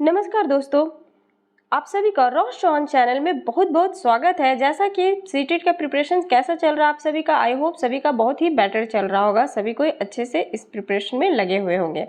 नमस्कार दोस्तों, आप सभी का रोश ऑन चैनल में बहुत बहुत स्वागत है। जैसा कि सीटेट का प्रिपरेशन कैसा चल रहा है आप सभी का, आई होप सभी का बहुत ही बेटर चल रहा होगा, सभी कोई अच्छे से इस प्रिपरेशन में लगे हुए होंगे।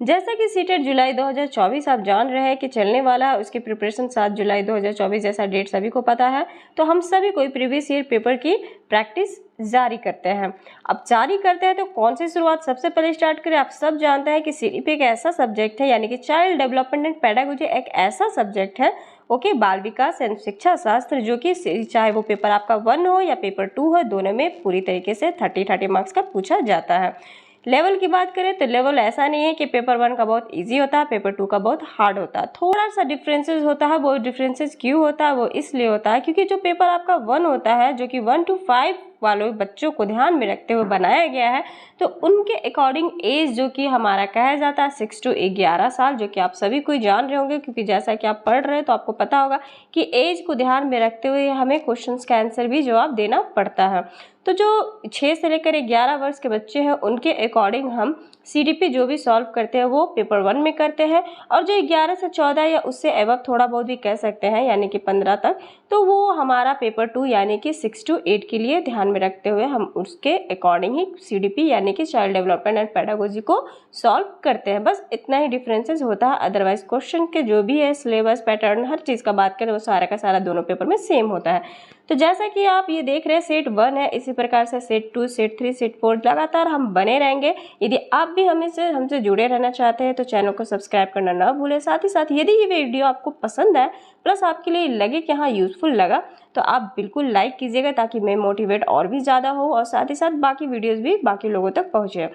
जैसा कि सीटेट जुलाई 2024 आप जान रहे हैं कि चलने वाला है, उसकी प्रिपरेशन 7 जुलाई 2024 जैसा डेट सभी को पता है। तो हम सभी कोई प्रीवियस ईयर पेपर की प्रैक्टिस जारी करते हैं। अब जारी करते हैं तो कौन सी शुरुआत सबसे पहले स्टार्ट करें। आप सब जानते हैं कि सीडीपी एक ऐसा सब्जेक्ट है, यानी कि चाइल्ड डेवलपमेंट एंड पेडागोजी एक ऐसा सब्जेक्ट है, ओके, बाल विकास एंड शिक्षा शास्त्र, जो कि चाहे वो पेपर आपका 1 हो या पेपर 2 हो, दोनों में पूरी तरीके से 30 मार्क्स का पूछा जाता है। लेवल की बात करें तो लेवल ऐसा नहीं है कि पेपर 1 का बहुत इजी होता है, पेपर 2 का बहुत हार्ड होता है, थोड़ा सा डिफरेंसेस होता है। वो डिफरेंसेस क्यों होता है, वो इसलिए होता है क्योंकि जो पेपर आपका 1 होता है, जो कि 1 to 5 वालों बच्चों को ध्यान में रखते हुए बनाया गया है, तो उनके अकॉर्डिंग एज जो कि हमारा कहा जाता है 6 to 11 साल, जो कि आप सभी कोई जान रहे होंगे, क्योंकि जैसा कि आप पढ़ रहे हैं तो आपको पता होगा कि एज को ध्यान में रखते हुए हमें क्वेश्चंस का आंसर भी जवाब देना पड़ता है। तो जो 6 से लेकर 11 वर्ष के बच्चे हैं, उनके अकॉर्डिंग हम सीडीपी जो भी सॉल्व करते हैं वो पेपर 1 में करते हैं, और जो 11 से 14 या उससे एबव थोड़ा बहुत भी कह सकते हैं, यानी कि 15 तक, तो वो हमारा पेपर 2 यानी कि 6 to 8 के लिए ध्यान में रखते हुए हम उसके अकॉर्डिंग ही सीडीपी यानी कि चाइल्ड डेवलपमेंट एंड पेडागोजी को सॉल्व करते हैं। बस इतना ही डिफरेंसेस होता है, अदरवाइज क्वेश्चन के जो भी है सिलेबस पैटर्न हर चीज़ का बात करें वो सारा का सारा दोनों पेपर में सेम होता है। तो जैसा कि आप ये देख रहे हैं सेट 1 है, इसी प्रकार से सेट 2, सेट 3, सेट 4 लगातार हम बने रहेंगे। यदि आप भी हमसे जुड़े रहना चाहते हैं तो चैनल को सब्सक्राइब करना ना भूलें। साथ ही साथ यदि ये वीडियो आपको पसंद है प्लस आपके लिए लगे कि हाँ यूज़फुल लगा, तो आप बिल्कुल लाइक कीजिएगा ताकि मैं मोटिवेट और भी ज़्यादा हो, और साथ ही साथ बाकी वीडियोज़ भी बाकी लोगों तक पहुँचे।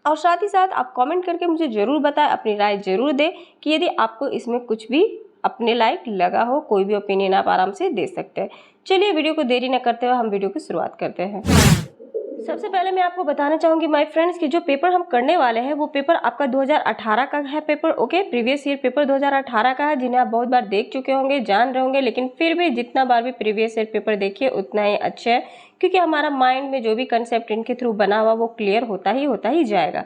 और साथ ही साथ आप कमेंट करके मुझे ज़रूर बताएं, अपनी राय ज़रूर दें कि यदि आपको इसमें कुछ भी अपने लायक लगा हो, कोई भी ओपिनियन आप आराम से दे सकते हैं। चलिए वीडियो को देरी न करते हुए हम वीडियो की शुरुआत करते हैं। सबसे पहले मैं आपको बताना चाहूँगी माय फ्रेंड्स कि जो पेपर हम करने वाले हैं वो पेपर आपका 2018 का है paper, okay, previous year paper 2018 का है, जिन्हें आप बहुत बार देख चुके होंगे, जान रहे होंगे, लेकिन फिर भी जितना बार भी प्रीवियस ईयर पेपर देखिए उतना ही अच्छा है, क्योंकि हमारा माइंड में जो भी कंसेप्ट इनके थ्रू बना हुआ वो क्लियर होता ही जाएगा।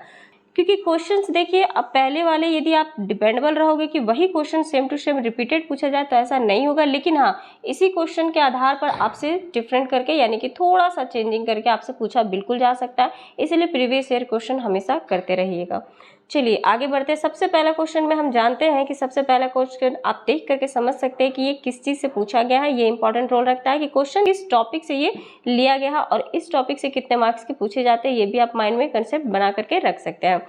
क्योंकि क्वेश्चंस देखिए, अब पहले वाले यदि आप डिपेंडेबल रहोगे कि वही question same to same repeated पूछा जाए तो ऐसा नहीं होगा, लेकिन हाँ, इसी क्वेश्चन के आधार पर आपसे डिफरेंट करके यानी कि थोड़ा सा चेंजिंग करके आपसे पूछा बिल्कुल जा सकता है, इसीलिए प्रीवियस ईयर क्वेश्चन हमेशा करते रहिएगा। चलिए आगे बढ़ते हैं। सबसे पहला क्वेश्चन में हम जानते हैं कि सबसे पहला क्वेश्चन आप देख करके समझ सकते हैं कि ये किस चीज़ से पूछा गया है। ये इंपॉर्टेंट रोल रखता है कि क्वेश्चन किस टॉपिक से ये लिया गया है और इस टॉपिक से कितने मार्क्स के पूछे जाते हैं, ये भी आप माइंड में कंसेप्ट बना करके रख सकते हैं।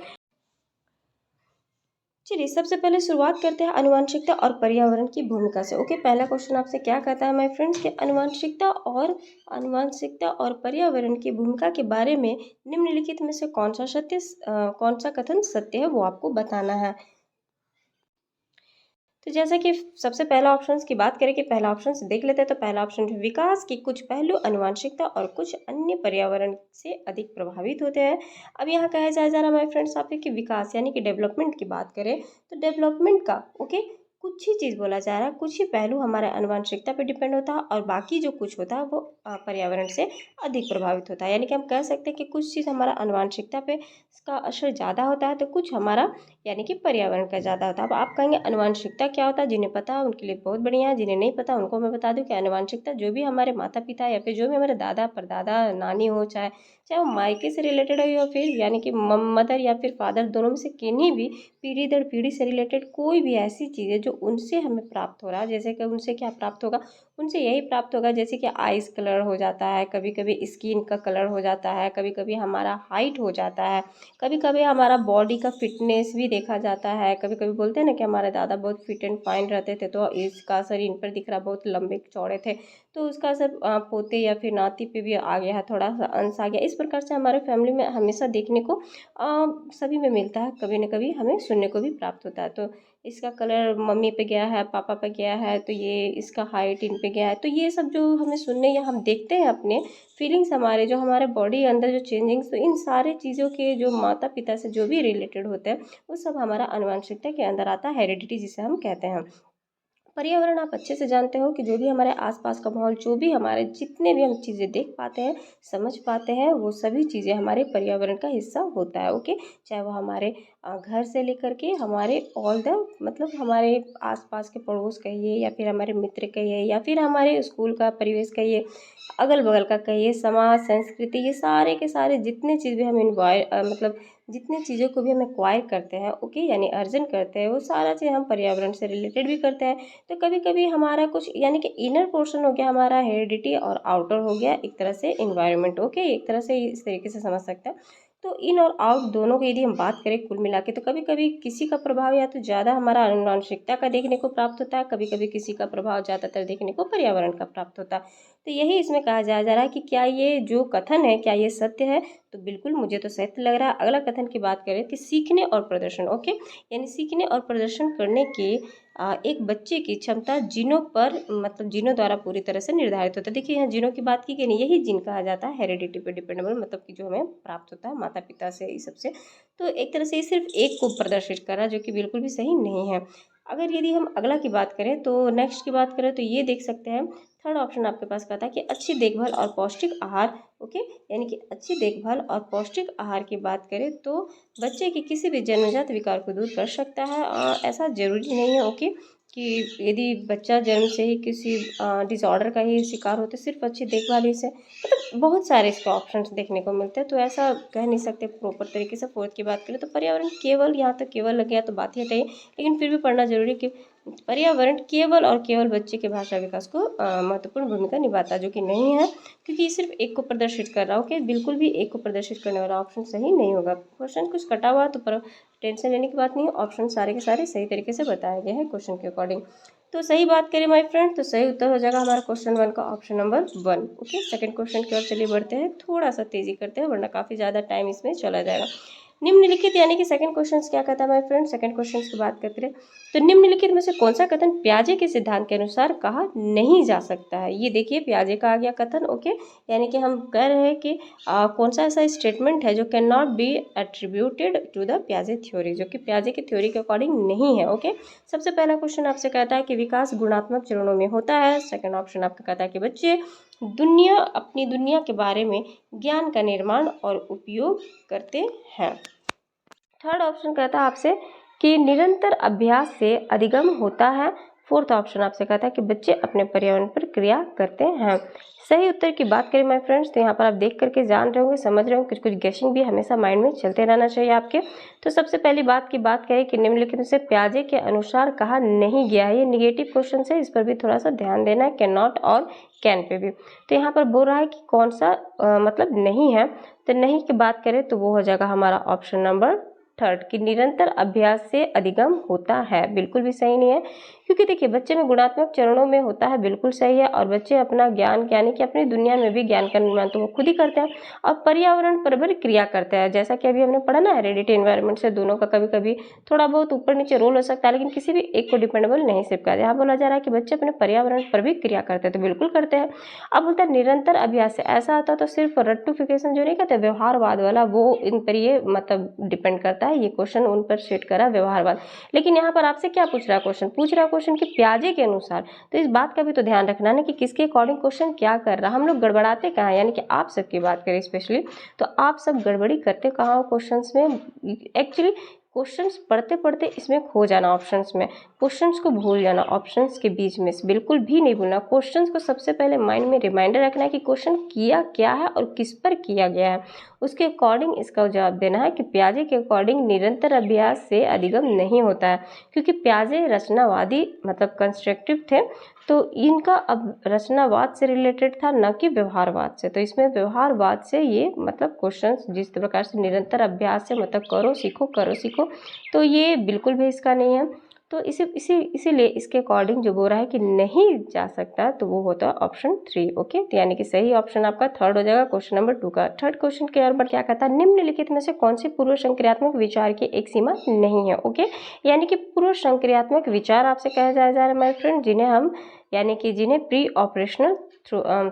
चलिए सबसे पहले शुरुआत करते हैं आनुवंशिकता और पर्यावरण की भूमिका से। ओके, पहला क्वेश्चन आपसे क्या कहता है माय फ्रेंड्स कि आनुवंशिकता और पर्यावरण की भूमिका के बारे में निम्नलिखित में से कौन सा कथन सत्य है, वो आपको बताना है। तो जैसा कि सबसे पहला ऑप्शन की बात करें कि पहला ऑप्शन से देख लेते हैं, तो पहला ऑप्शन जो विकास के कुछ पहलू आनुवंशिकता और कुछ अन्य पर्यावरण से अधिक प्रभावित होते हैं। अब यहाँ कहा जा रहा है माय फ्रेंड्स आपके कि विकास यानी कि डेवलपमेंट की बात करें तो डेवलपमेंट का ओके कुछ ही चीज़ बोला जा रहा है, कुछ ही पहलू हमारे आनुवंशिकता पे डिपेंड होता है और बाकी जो कुछ होता है वो पर्यावरण से अधिक प्रभावित होता है। यानी कि हम कह सकते हैं कि कुछ चीज़ हमारा आनुवंशिकता पे इसका असर ज़्यादा होता है तो कुछ हमारा यानी कि पर्यावरण का ज़्यादा होता है। अब आप कहेंगे आनुवंशिकता क्या होता है, जिन्हें पता है उनके लिए बहुत बढ़िया है, जिन्हें नहीं पता उनको मैं बता दूं कि आनुवंशिकता जो भी हमारे माता पिता या फिर जो भी हमारे दादा परदादा नानी हो, चाहे चाहे वो मायके से रिलेटेड हो या फिर यानी कि मदर या फिर फादर, दोनों में से किन्हीं भी पीढ़ी दर पीढ़ी से रिलेटेड कोई भी ऐसी चीज़ है जो उनसे हमें प्राप्त हो रहा है, जैसे कि उनसे क्या प्राप्त होगा, उनसे यही प्राप्त होगा जैसे कि आइस कलर हो जाता है, कभी कभी स्किन का कलर हो जाता है, कभी कभी हमारा हाइट हो जाता है, कभी कभी हमारा बॉडी का फिटनेस भी देखा जाता है। कभी कभी बोलते हैं ना कि हमारे दादा बहुत फिट एंड फाइन रहते थे तो इसका असर इन पर दिख रहा, बहुत लंबे चौड़े थे तो उसका असर पोते या फिर नाती पे भी आ गया है, थोड़ा सा अंश आ गया। इस प्रकार से हमारे फैमिली में हमेशा देखने को सभी में मिलता है, कभी न कभी हमें सुनने को भी प्राप्त होता है। तो इसका कलर मम्मी पे गया है, पापा पे गया है, तो ये इसका हाइट इन पे गया है, तो ये सब जो हमें सुनने या हम देखते हैं अपने फीलिंग्स, हमारे जो हमारे बॉडी अंदर जो चेंजिंग्स, तो इन सारे चीज़ों के जो माता पिता से जो भी रिलेटेड होते हैं वो सब हमारा आनुवंशिकता के अंदर आता है, हेरिडिटी जिसे हम कहते हैं। पर्यावरण आप अच्छे से जानते हो कि जो भी हमारे आसपास का माहौल, जो भी हमारे जितने भी हम चीज़ें देख पाते हैं, समझ पाते हैं, वो सभी चीज़ें हमारे पर्यावरण का हिस्सा होता है। ओके, चाहे वो हमारे घर से लेकर के हमारे ऑल द मतलब हमारे आसपास के पड़ोस कहिए, या फिर हमारे मित्र कहिए, या फिर हमारे स्कूल का परिवेश कहिए, अगल बगल का कहिए, समाज, संस्कृति, ये सारे के सारे जितने चीज़ भी हम मतलब जितने चीज़ों को भी हम एक्वायर करते हैं, ओके, यानी अर्जन करते हैं, वो सारा चीज़ हम पर्यावरण से रिलेटेड भी करते हैं। तो कभी कभी हमारा कुछ यानी कि इनर पोर्शन हो गया हमारा हेरिडिटी, और आउटर हो गया एक तरह से इन्वायरमेंट। ओके, एक तरह से इस तरीके से समझ सकते हैं। तो इन और आउट दोनों की यदि हम बात करें कुल मिला के, तो कभी कभी किसी का प्रभाव या तो ज़्यादा हमारा आनुवंशिकता का देखने को प्राप्त होता है, कभी कभी किसी का प्रभाव ज़्यादातर देखने को पर्यावरण का प्राप्त होता है। तो यही इसमें कहा जा रहा है कि क्या ये जो कथन है क्या ये सत्य है? तो बिल्कुल मुझे तो सत्य लग रहा है। अगला कथन की बात करें कि सीखने और प्रदर्शन। ओके, यानी सीखने और प्रदर्शन करने के एक बच्चे की क्षमता जीनों पर मतलब जीनों द्वारा पूरी तरह से निर्धारित होता है। देखिए यहाँ जीनों की बात की गई नहीं, यही जीन कहा जाता है हेरिडिटी पे डिपेंडेबल, मतलब कि जो हमें प्राप्त होता है माता पिता से, इस सबसे। तो एक तरह से ये सिर्फ एक को प्रदर्शित कर रहा है, जो कि बिल्कुल भी सही नहीं है। अगर यदि हम अगला की बात करें, तो नेक्स्ट की बात करें, तो ये देख सकते हैं थर्ड ऑप्शन आपके पास कहता है कि अच्छी देखभाल और पौष्टिक आहार। ओके, यानी कि अच्छी देखभाल और पौष्टिक आहार की बात करें तो बच्चे की किसी भी जन्मजात विकार को दूर कर सकता है। ऐसा ज़रूरी नहीं है, ओके, कि यदि बच्चा जन्म से ही किसी डिसऑर्डर का ही शिकार होते सिर्फ अच्छी देखभाल ही से, मतलब बहुत सारे इसके ऑप्शंस देखने को मिलते हैं। तो ऐसा कह नहीं सकते प्रॉपर तरीके से। फोर्थ की बात करें तो पर्यावरण केवल, यहाँ तक केवल लग गया तो बात ही हटाइए, लेकिन फिर भी पढ़ना जरूरी कि पर्यावरण केवल और केवल बच्चे के भाषा विकास को महत्वपूर्ण भूमिका निभाता है, जो कि नहीं है, क्योंकि ये सिर्फ एक को प्रदर्शित कर रहा है। ओके, बिल्कुल भी एक को प्रदर्शित करने वाला ऑप्शन सही नहीं होगा। क्वेश्चन कुछ कटा हुआ तो पर टेंशन लेने की बात नहीं है, ऑप्शन सारे के सारे सही तरीके से बताए गए हैं क्वेश्चन के अकॉर्डिंग। तो सही बात करें माय फ्रेंड, तो सही उत्तर हो जाएगा हमारा क्वेश्चन 1 का option number 1। Okay, second question की ओर चलिए बढ़ते हैं, थोड़ा सा तेजी करते हैं वरना काफ़ी ज़्यादा टाइम इसमें चला जाएगा। निम्नलिखित यानी कि सेकंड क्वेश्चन क्या कहता है माय फ्रेंड, सेकंड क्वेश्चन की बात करते हैं तो निम्नलिखित में से कौन सा कथन प्याजे के सिद्धांत के अनुसार कहा नहीं जा सकता है? ये देखिए प्याजे का आ गया कथन। ओके, यानी कि हम कह रहे हैं कि कौन सा ऐसा स्टेटमेंट है जो cannot be attributed to the प्याजे थ्योरी, जो कि प्याजे की थ्योरी के अकॉर्डिंग नहीं है। ओके, सबसे पहला क्वेश्चन आपसे कहता है कि विकास गुणात्मक चरणों में होता है। सेकंड ऑप्शन आपका कहता है कि बच्चे अपनी दुनिया के बारे में ज्ञान का निर्माण और उपयोग करते हैं। थर्ड ऑप्शन कहता है आपसे कि निरंतर अभ्यास से अधिगम होता है। फोर्थ ऑप्शन आपसे कहता है कि बच्चे अपने पर्यावरण पर क्रिया करते हैं। सही उत्तर की बात करें माय फ्रेंड्स, तो यहाँ पर आप देख करके जान रहे होंगे, समझ रहे होंगे, कुछ कुछ गेसिंग भी हमेशा माइंड में चलते रहना चाहिए आपके। तो सबसे पहली बात की बात करें कि निम्नलिखित में से प्याजे के अनुसार कहा नहीं गया है, ये निगेटिव क्वेश्चन है, इस पर भी थोड़ा सा ध्यान देना है, कैन नॉट और कैन पे भी। तो यहाँ पर बोल रहा है कि कौन सा मतलब नहीं है, तो नहीं की बात करें तो वो हो जाएगा हमारा ऑप्शन नंबर थर्ड कि निरंतर अभ्यास से अधिगम होता है। बिल्कुल भी सही नहीं है, क्योंकि देखिए बच्चे में गुणात्मक चरणों में होता है, बिल्कुल सही है, और बच्चे अपना ज्ञान यानी कि अपनी दुनिया में भी ज्ञान का निर्माण तो वो खुद ही करते हैं और पर्यावरण पर भी क्रिया करते हैं। जैसा कि अभी हमने पढ़ा ना, हेरिडिटी एनवायरनमेंट से दोनों का कभी कभी थोड़ा बहुत ऊपर नीचे रोल हो सकता है, लेकिन किसी भी एक को डिपेंडेबल नहीं सिर्फ कर। यहाँ बोला जा रहा है कि बच्चे अपने पर्यावरण पर भी क्रिया करते हैं, तो बिल्कुल करते हैं। अब बोलता है निरंतर अभ्यास से, ऐसा होता तो सिर्फ रट्टूफिकेशन जो नहीं कहते व्यवहारवाद वाला, वो इन पर ये मतलब डिपेंड करता है, ये क्वेश्चन उन पर सेट करा व्यवहारवाद। लेकिन यहाँ पर आपसे क्या पूछ रहा है क्वेश्चन, पूछ रहा है क्वेश्चन कि प्याजे के अनुसार, तो इस बात का भी तो ध्यान रखना है कि किसके अकॉर्डिंग क्वेश्चन क्या कर रहा है। हम लोग गड़बड़ाते कहाँ हैं, यानी कि आप सबकी बात करें स्पेशली, तो आप सब गड़बड़ी करते कहाँ हो क्वेश्चंस में। एक्चुअली क्वेश्चंस पढ़ते पढ़ते इसमें खो जाना, ऑप्शंस में क्वेश्चंस को भूल जाना, ऑप्शंस के बीच में बिल्कुल भी नहीं भूलना। क्वेश्चंस को सबसे पहले माइंड में रिमाइंडर रखना है कि क्वेश्चन किया क्या है और किस पर किया गया है, उसके अकॉर्डिंग इसका जवाब देना है कि प्याजे के अकॉर्डिंग निरंतर अभ्यास से अधिगम नहीं होता है, क्योंकि प्याजे रचनावादी मतलब कंस्ट्रक्टिव थे, तो इनका अब रचनावाद से रिलेटेड था, न कि व्यवहारवाद से। तो इसमें व्यवहारवाद से ये मतलब क्वेश्चंस जिस प्रकार से निरंतर अभ्यास से मतलब करो सीखो, तो ये बिल्कुल भी इसका नहीं है। तो इसीलिए इसके अकॉर्डिंग जो बोल रहा है कि नहीं जा सकता, तो वो होता है ऑप्शन 3। ओके, तो यानी कि सही ऑप्शन आपका थर्ड हो जाएगा क्वेश्चन नंबर 2 का। थर्ड क्वेश्चन के और पर क्या कहता है, निम्नलिखित में से कौन सी पूर्व संक्रियात्मक विचार की एक सीमा नहीं है। ओके, यानी कि पूर्व संक्रियात्मक विचार आपसे कहा जा रहा है माय फ्रेंड, जिन्हें प्री ऑपरेशनल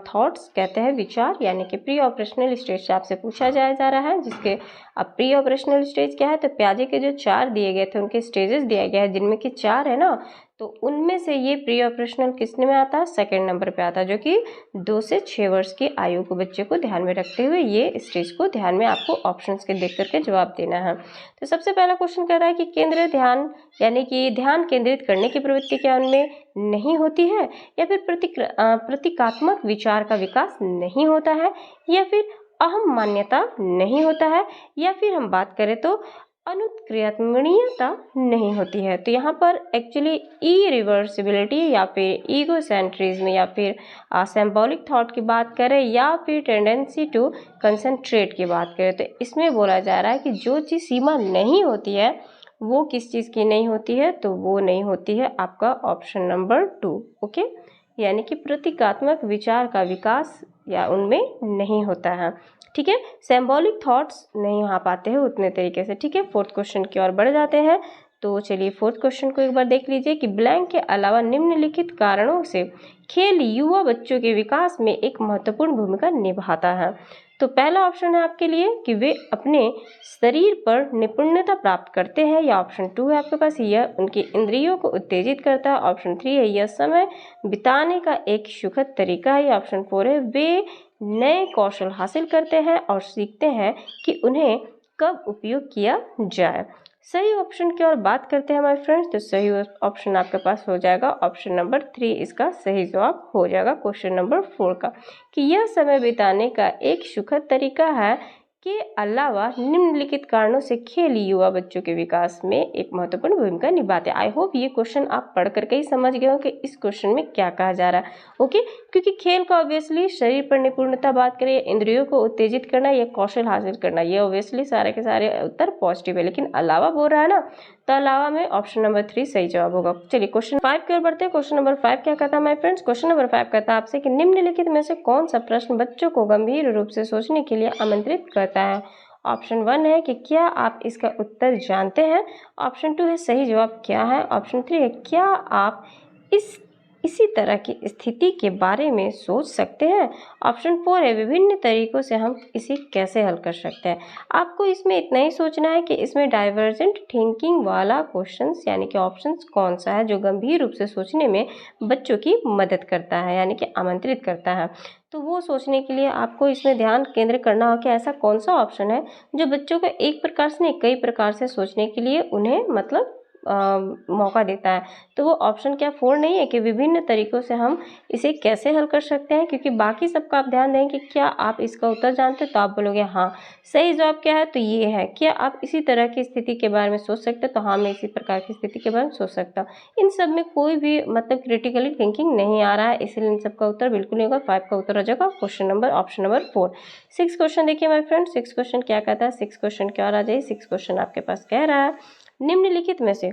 थॉट्स कहते हैं, विचार यानी कि प्री ऑपरेशनल स्टेज से आपसे पूछा जा रहा है, जिसके अब प्री ऑपरेशनल स्टेज क्या है, तो प्याजे के जो 4 दिए गए थे उनके स्टेजेस दिया गया है, जिनमें कि 4 है ना, तो उनमें से ये प्री ऑपरेशनल किसने में आता है, सेकंड नंबर पे आता है, जो कि 2 से 6 वर्ष की आयु को बच्चे को ध्यान में रखते हुए ये स्टेज को ध्यान में आपको ऑप्शंस के देख करके जवाब देना है। तो सबसे पहला क्वेश्चन कह रहा है कि केंद्र ध्यान यानी कि ध्यान केंद्रित करने की प्रवृत्ति क्या उनमें नहीं होती है, या फिर प्रतीकात्मक विचार का विकास नहीं होता है, या फिर अहम मान्यता नहीं होता है, या फिर हम बात करें तो अनुत्क्रियात्मणीयता नहीं होती है। तो यहाँ पर एक्चुअली इरिवर्सिबिलिटी या फिर ईगोसेंट्रिज्म या फिर सिंबॉलिक थॉट की बात करें या फिर टेंडेंसी टू कंसंट्रेट की बात करें, तो इसमें बोला जा रहा है कि जो चीज़ सीमा नहीं होती है वो किस चीज़ की नहीं होती है, तो वो नहीं होती है आपका ऑप्शन नंबर 2। ओके, यानी कि प्रतीकात्मक विचार का विकास या उनमें नहीं होता है। ठीक है, सिंबॉलिक थॉट्स नहीं आ पाते हैं उतने तरीके से। ठीक है, फोर्थ क्वेश्चन की ओर बढ़ जाते हैं। तो चलिए फोर्थ क्वेश्चन को एक बार देख लीजिए कि ब्लैंक के अलावा निम्नलिखित कारणों से खेल युवा बच्चों के विकास में एक महत्वपूर्ण भूमिका निभाता है। तो पहला ऑप्शन है आपके लिए कि वे अपने शरीर पर निपुणता प्राप्त करते हैं, या ऑप्शन 2 है आपके पास यह उनकी इंद्रियों को उत्तेजित करता है, ऑप्शन 3 है यह समय बिताने का एक सुखद तरीका है, या ऑप्शन 4 है वे नए कौशल हासिल करते हैं और सीखते हैं कि उन्हें कब उपयोग किया जाए। सही ऑप्शन की ओर बात करते हैं माय फ्रेंड्स, तो सही ऑप्शन आपके पास हो जाएगा ऑप्शन नंबर 3, इसका सही जवाब हो जाएगा क्वेश्चन नंबर 4 का, कि यह समय बिताने का एक सुखद तरीका है के अलावा निम्नलिखित कारणों से खेल युवा बच्चों के विकास में एक महत्वपूर्ण भूमिका निभाते हैं। आई होप ये क्वेश्चन आप पढ़ करके ही समझ गए हो कि इस क्वेश्चन में क्या कहा जा रहा है। ओके, क्योंकि खेल का ऑब्वियसली शरीर पर निपुणता बात करें, इंद्रियों को उत्तेजित करना, ये कौशल हासिल करना, ये ऑब्वियसली सारे के सारे उत्तर पॉजिटिव है, लेकिन अलावा बोल रहा है ना, तो अलावा में ऑप्शन नंबर 3 सही जवाब होगा। चलिए क्वेश्चन 5 की ओर बढ़ते हैं। क्वेश्चन नंबर 5 क्या कहता है माय फ्रेंड्स, क्वेश्चन नंबर 5 कहता है आपसे कि निम्नलिखित में से कौन सा प्रश्न बच्चों को गंभीर रूप से सोचने के लिए आमंत्रित करता है। ऑप्शन 1 है कि क्या आप इसका उत्तर जानते हैं, ऑप्शन 2 है सही जवाब क्या है, ऑप्शन 3 है क्या आप इसी तरह की स्थिति के बारे में सोच सकते हैं, ऑप्शन 4 है विभिन्न तरीकों से हम इसे कैसे हल कर सकते हैं। आपको इसमें इतना ही सोचना है कि इसमें डाइवर्जेंट थिंकिंग वाला क्वेश्चंस यानी कि ऑप्शंस कौन सा है जो गंभीर रूप से सोचने में बच्चों की मदद करता है यानी कि आमंत्रित करता है। तो वो सोचने के लिए आपको इसमें ध्यान केंद्रित करना हो कि ऐसा कौन सा ऑप्शन है जो बच्चों को एक प्रकार से नहीं कई प्रकार से सोचने के लिए उन्हें मतलब मौका देता है। तो वो ऑप्शन क्या 4 नहीं है कि विभिन्न तरीकों से हम इसे कैसे हल कर सकते हैं, क्योंकि बाकी सबका आप ध्यान दें कि क्या आप इसका उत्तर जानते हैं, तो आप बोलोगे हाँ। सही जवाब क्या है, तो ये है क्या आप इसी तरह की स्थिति के बारे में सोच सकते हैं, तो हाँ मैं इसी प्रकार की स्थिति के बारे में सोच सकता हूँ। इन सब में कोई भी मतलब क्रिटिकली थिंकिंग नहीं आ रहा है, इसलिए इन सबका उत्तर बिल्कुल नहीं होगा। 5 का उत्तर हो जाएगा question number option number 4। 6 question देखिए माय फ्रेंड, 6 क्वेश्चन क्या कहता है, 6 क्वेश्चन क्या आ जाए। 6 क्वेश्चन आपके पास कह रहा है निम्नलिखित में से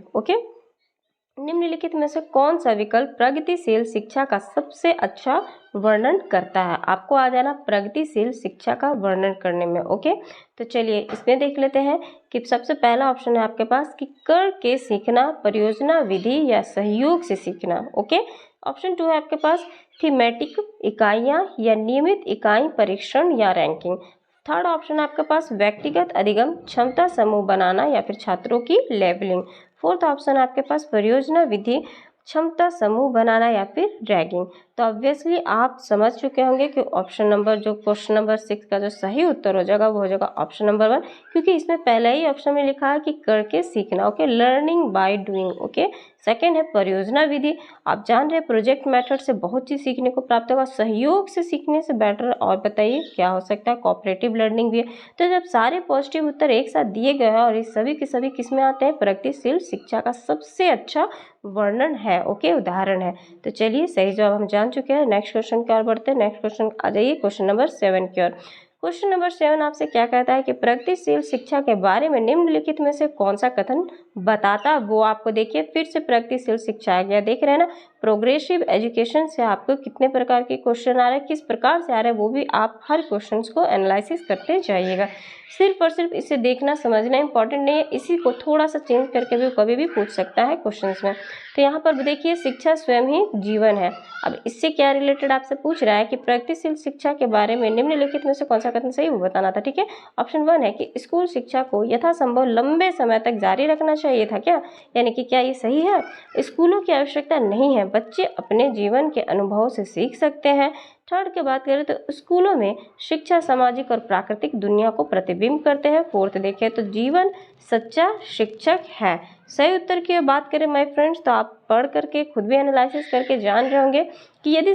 निम्नलिखित में से कौन सा विकल्प प्रगतिशील शिक्षा का सबसे अच्छा वर्णन करता है। आपको आ जाना प्रगतिशील शिक्षा का वर्णन करने में। ओके, तो चलिए इसमें देख लेते हैं कि सबसे पहला ऑप्शन है आपके पास कि कर के सीखना, परियोजना विधि या सहयोग से सीखना। ओके, ऑप्शन 2 है आपके पास थीमेटिक इकाइयाँ या नियमित इकाई परीक्षण या रैंकिंग। थर्ड ऑप्शन है आपके पास व्यक्तिगत अधिगम, क्षमता समूह बनाना या फिर छात्रों की लेवलिंग। फोर्थ ऑप्शन है आपके पास परियोजना विधि, क्षमता समूह बनाना या फिर रैगिंग। तो ऑब्वियसली आप समझ चुके होंगे कि ऑप्शन नंबर जो क्वेश्चन नंबर 6 का जो सही उत्तर हो जाएगा वो हो जाएगा ऑप्शन नंबर 1, क्योंकि इसमें पहले ही ऑप्शन में लिखा है कि करके सीखना। Okay, learning by doing. Okay, second है परियोजना विधि, आप जान रहे हैं प्रोजेक्ट मेथड से बहुत चीज़ सीखने को प्राप्त होगा, सहयोग से सीखने से बेटर और बताइए क्या हो सकता है, कोऑपरेटिव लर्निंग भी है। तो जब सारे पॉजिटिव उत्तर एक साथ दिए गए हैं और ये सभी के सभी किस में आते हैं, प्रगतिशील शिक्षा का सबसे अच्छा वर्णन है। ओके, उदाहरण है। तो चलिए सही जवाब हम जान चुके हैं। नेक्स्ट क्वेश्चन की ओर बढ़ते हैं। नेक्स्ट क्वेश्चन आ जाइए क्वेश्चन नंबर 7 की ओर। क्वेश्चन नंबर 7 आपसे क्या कहता है कि प्रगतिशील शिक्षा के बारे में निम्नलिखित में से कौन सा कथन बताता है। वो आपको देखिए फिर से प्रगतिशील शिक्षा आ गया, देख रहे हैं ना, प्रोग्रेसिव एजुकेशन से आपको कितने प्रकार के क्वेश्चन आ रहे हैं, किस प्रकार से आ रहे हैं, वो भी आप हर क्वेश्चन को एनालिसिस करते जाइएगा। सिर्फ और सिर्फ इसे देखना समझना इंपॉर्टेंट नहीं है, इसी को थोड़ा सा चेंज करके भी कभी भी पूछ सकता है क्वेश्चन में। तो यहाँ पर देखिए शिक्षा स्वयं ही जीवन है। अब इससे क्या रिलेटेड आपसे पूछ रहा है कि प्रगतिशील शिक्षा के बारे में निम्नलिखित में से कौन सा सा कथन सही वो बताना था। ठीक है, ऑप्शन 1 है कि स्कूल शिक्षा को यथासंभव लंबे समय तक जारी रखना चाहिए था क्या, यानी कि क्या ये सही है। स्कूलों की आवश्यकता नहीं है, बच्चे अपने जीवन के अनुभव से सीख सकते हैं। थर्ड की बात करें तो स्कूलों में शिक्षा सामाजिक और प्राकृतिक दुनिया को प्रतिबिंब करते हैं। फोर्थ देखें तो जीवन सच्चा शिक्षक है। सही उत्तर की बात करें माय फ्रेंड्स तो आप पढ़ करके खुद भी एनालिसिस करके जान रहे होंगे कि यदि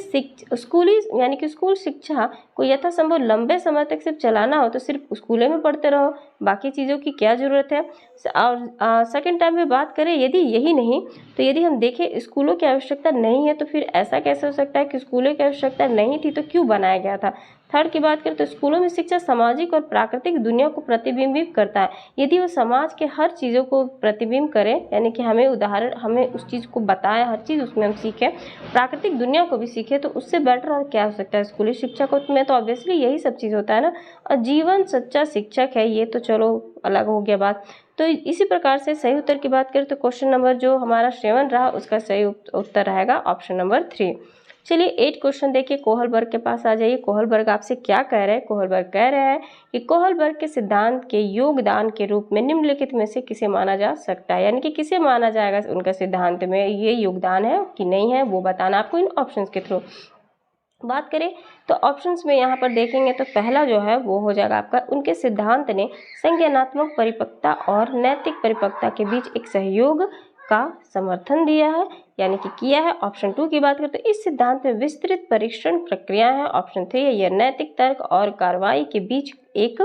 स्कूली यानी कि स्कूल शिक्षा को यथासंभव लंबे समय तक सिर्फ चलाना हो तो सिर्फ स्कूलों में पढ़ते रहो, बाकी चीज़ों की क्या ज़रूरत है। और सेकेंड टाइम में बात करें यदि यही नहीं तो यदि हम देखें स्कूलों की आवश्यकता नहीं है तो फिर ऐसा कैसे हो सकता है कि स्कूलों की आवश्यकता नहीं थी तो क्यों बनाया गया था। थर्ड की बात करें तो स्कूलों में शिक्षा सामाजिक और प्राकृतिक दुनिया को प्रतिबिंबित करता है। यदि वो समाज के हर चीज़ों को प्रतिबिंब करें यानी कि हमें उदाहरण हमें उस चीज़ को बताया, हर चीज़ उसमें हम सीखें, प्राकृतिक दुनिया को भी सीखें तो उससे बेटर और क्या हो सकता है स्कूली शिक्षा को में तो ऑब्वियसली यही सब चीज़ होता है ना। और जीवन सच्चा शिक्षक है ये तो चलो अलग हो गया बात। तो इसी प्रकार से सही उत्तर की बात करें तो क्वेश्चन नंबर जो हमारा 7 रहा उसका सही उत्तर रहेगा ऑप्शन नंबर 3। चलिए 8 क्वेश्चन देखिए कोहलबर्ग के पास आ जाइए। कोहलबर्ग आपसे क्या कह रहे हैं, कोहलबर्ग कह रहे हैं कि कोहलबर्ग के सिद्धांत के योगदान के रूप में निम्नलिखित में से किसे माना जा सकता है, यानी कि किसे माना जाएगा उनका सिद्धांत में ये योगदान है कि नहीं है वो बताना आपको इन ऑप्शंस के थ्रू। बात करें तो ऑप्शंस में यहाँ पर देखेंगे तो पहला जो है वो हो जाएगा आपका उनके सिद्धांत ने संज्ञानात्मक परिपक्वता और नैतिक परिपक्वता के बीच एक सहयोग का समर्थन दिया है यानी कि किया है। ऑप्शन 2 की बात करें तो इस सिद्धांत में विस्तृत परीक्षण प्रक्रिया है। ऑप्शन 3 है यह नैतिक तर्क और कार्रवाई के बीच एक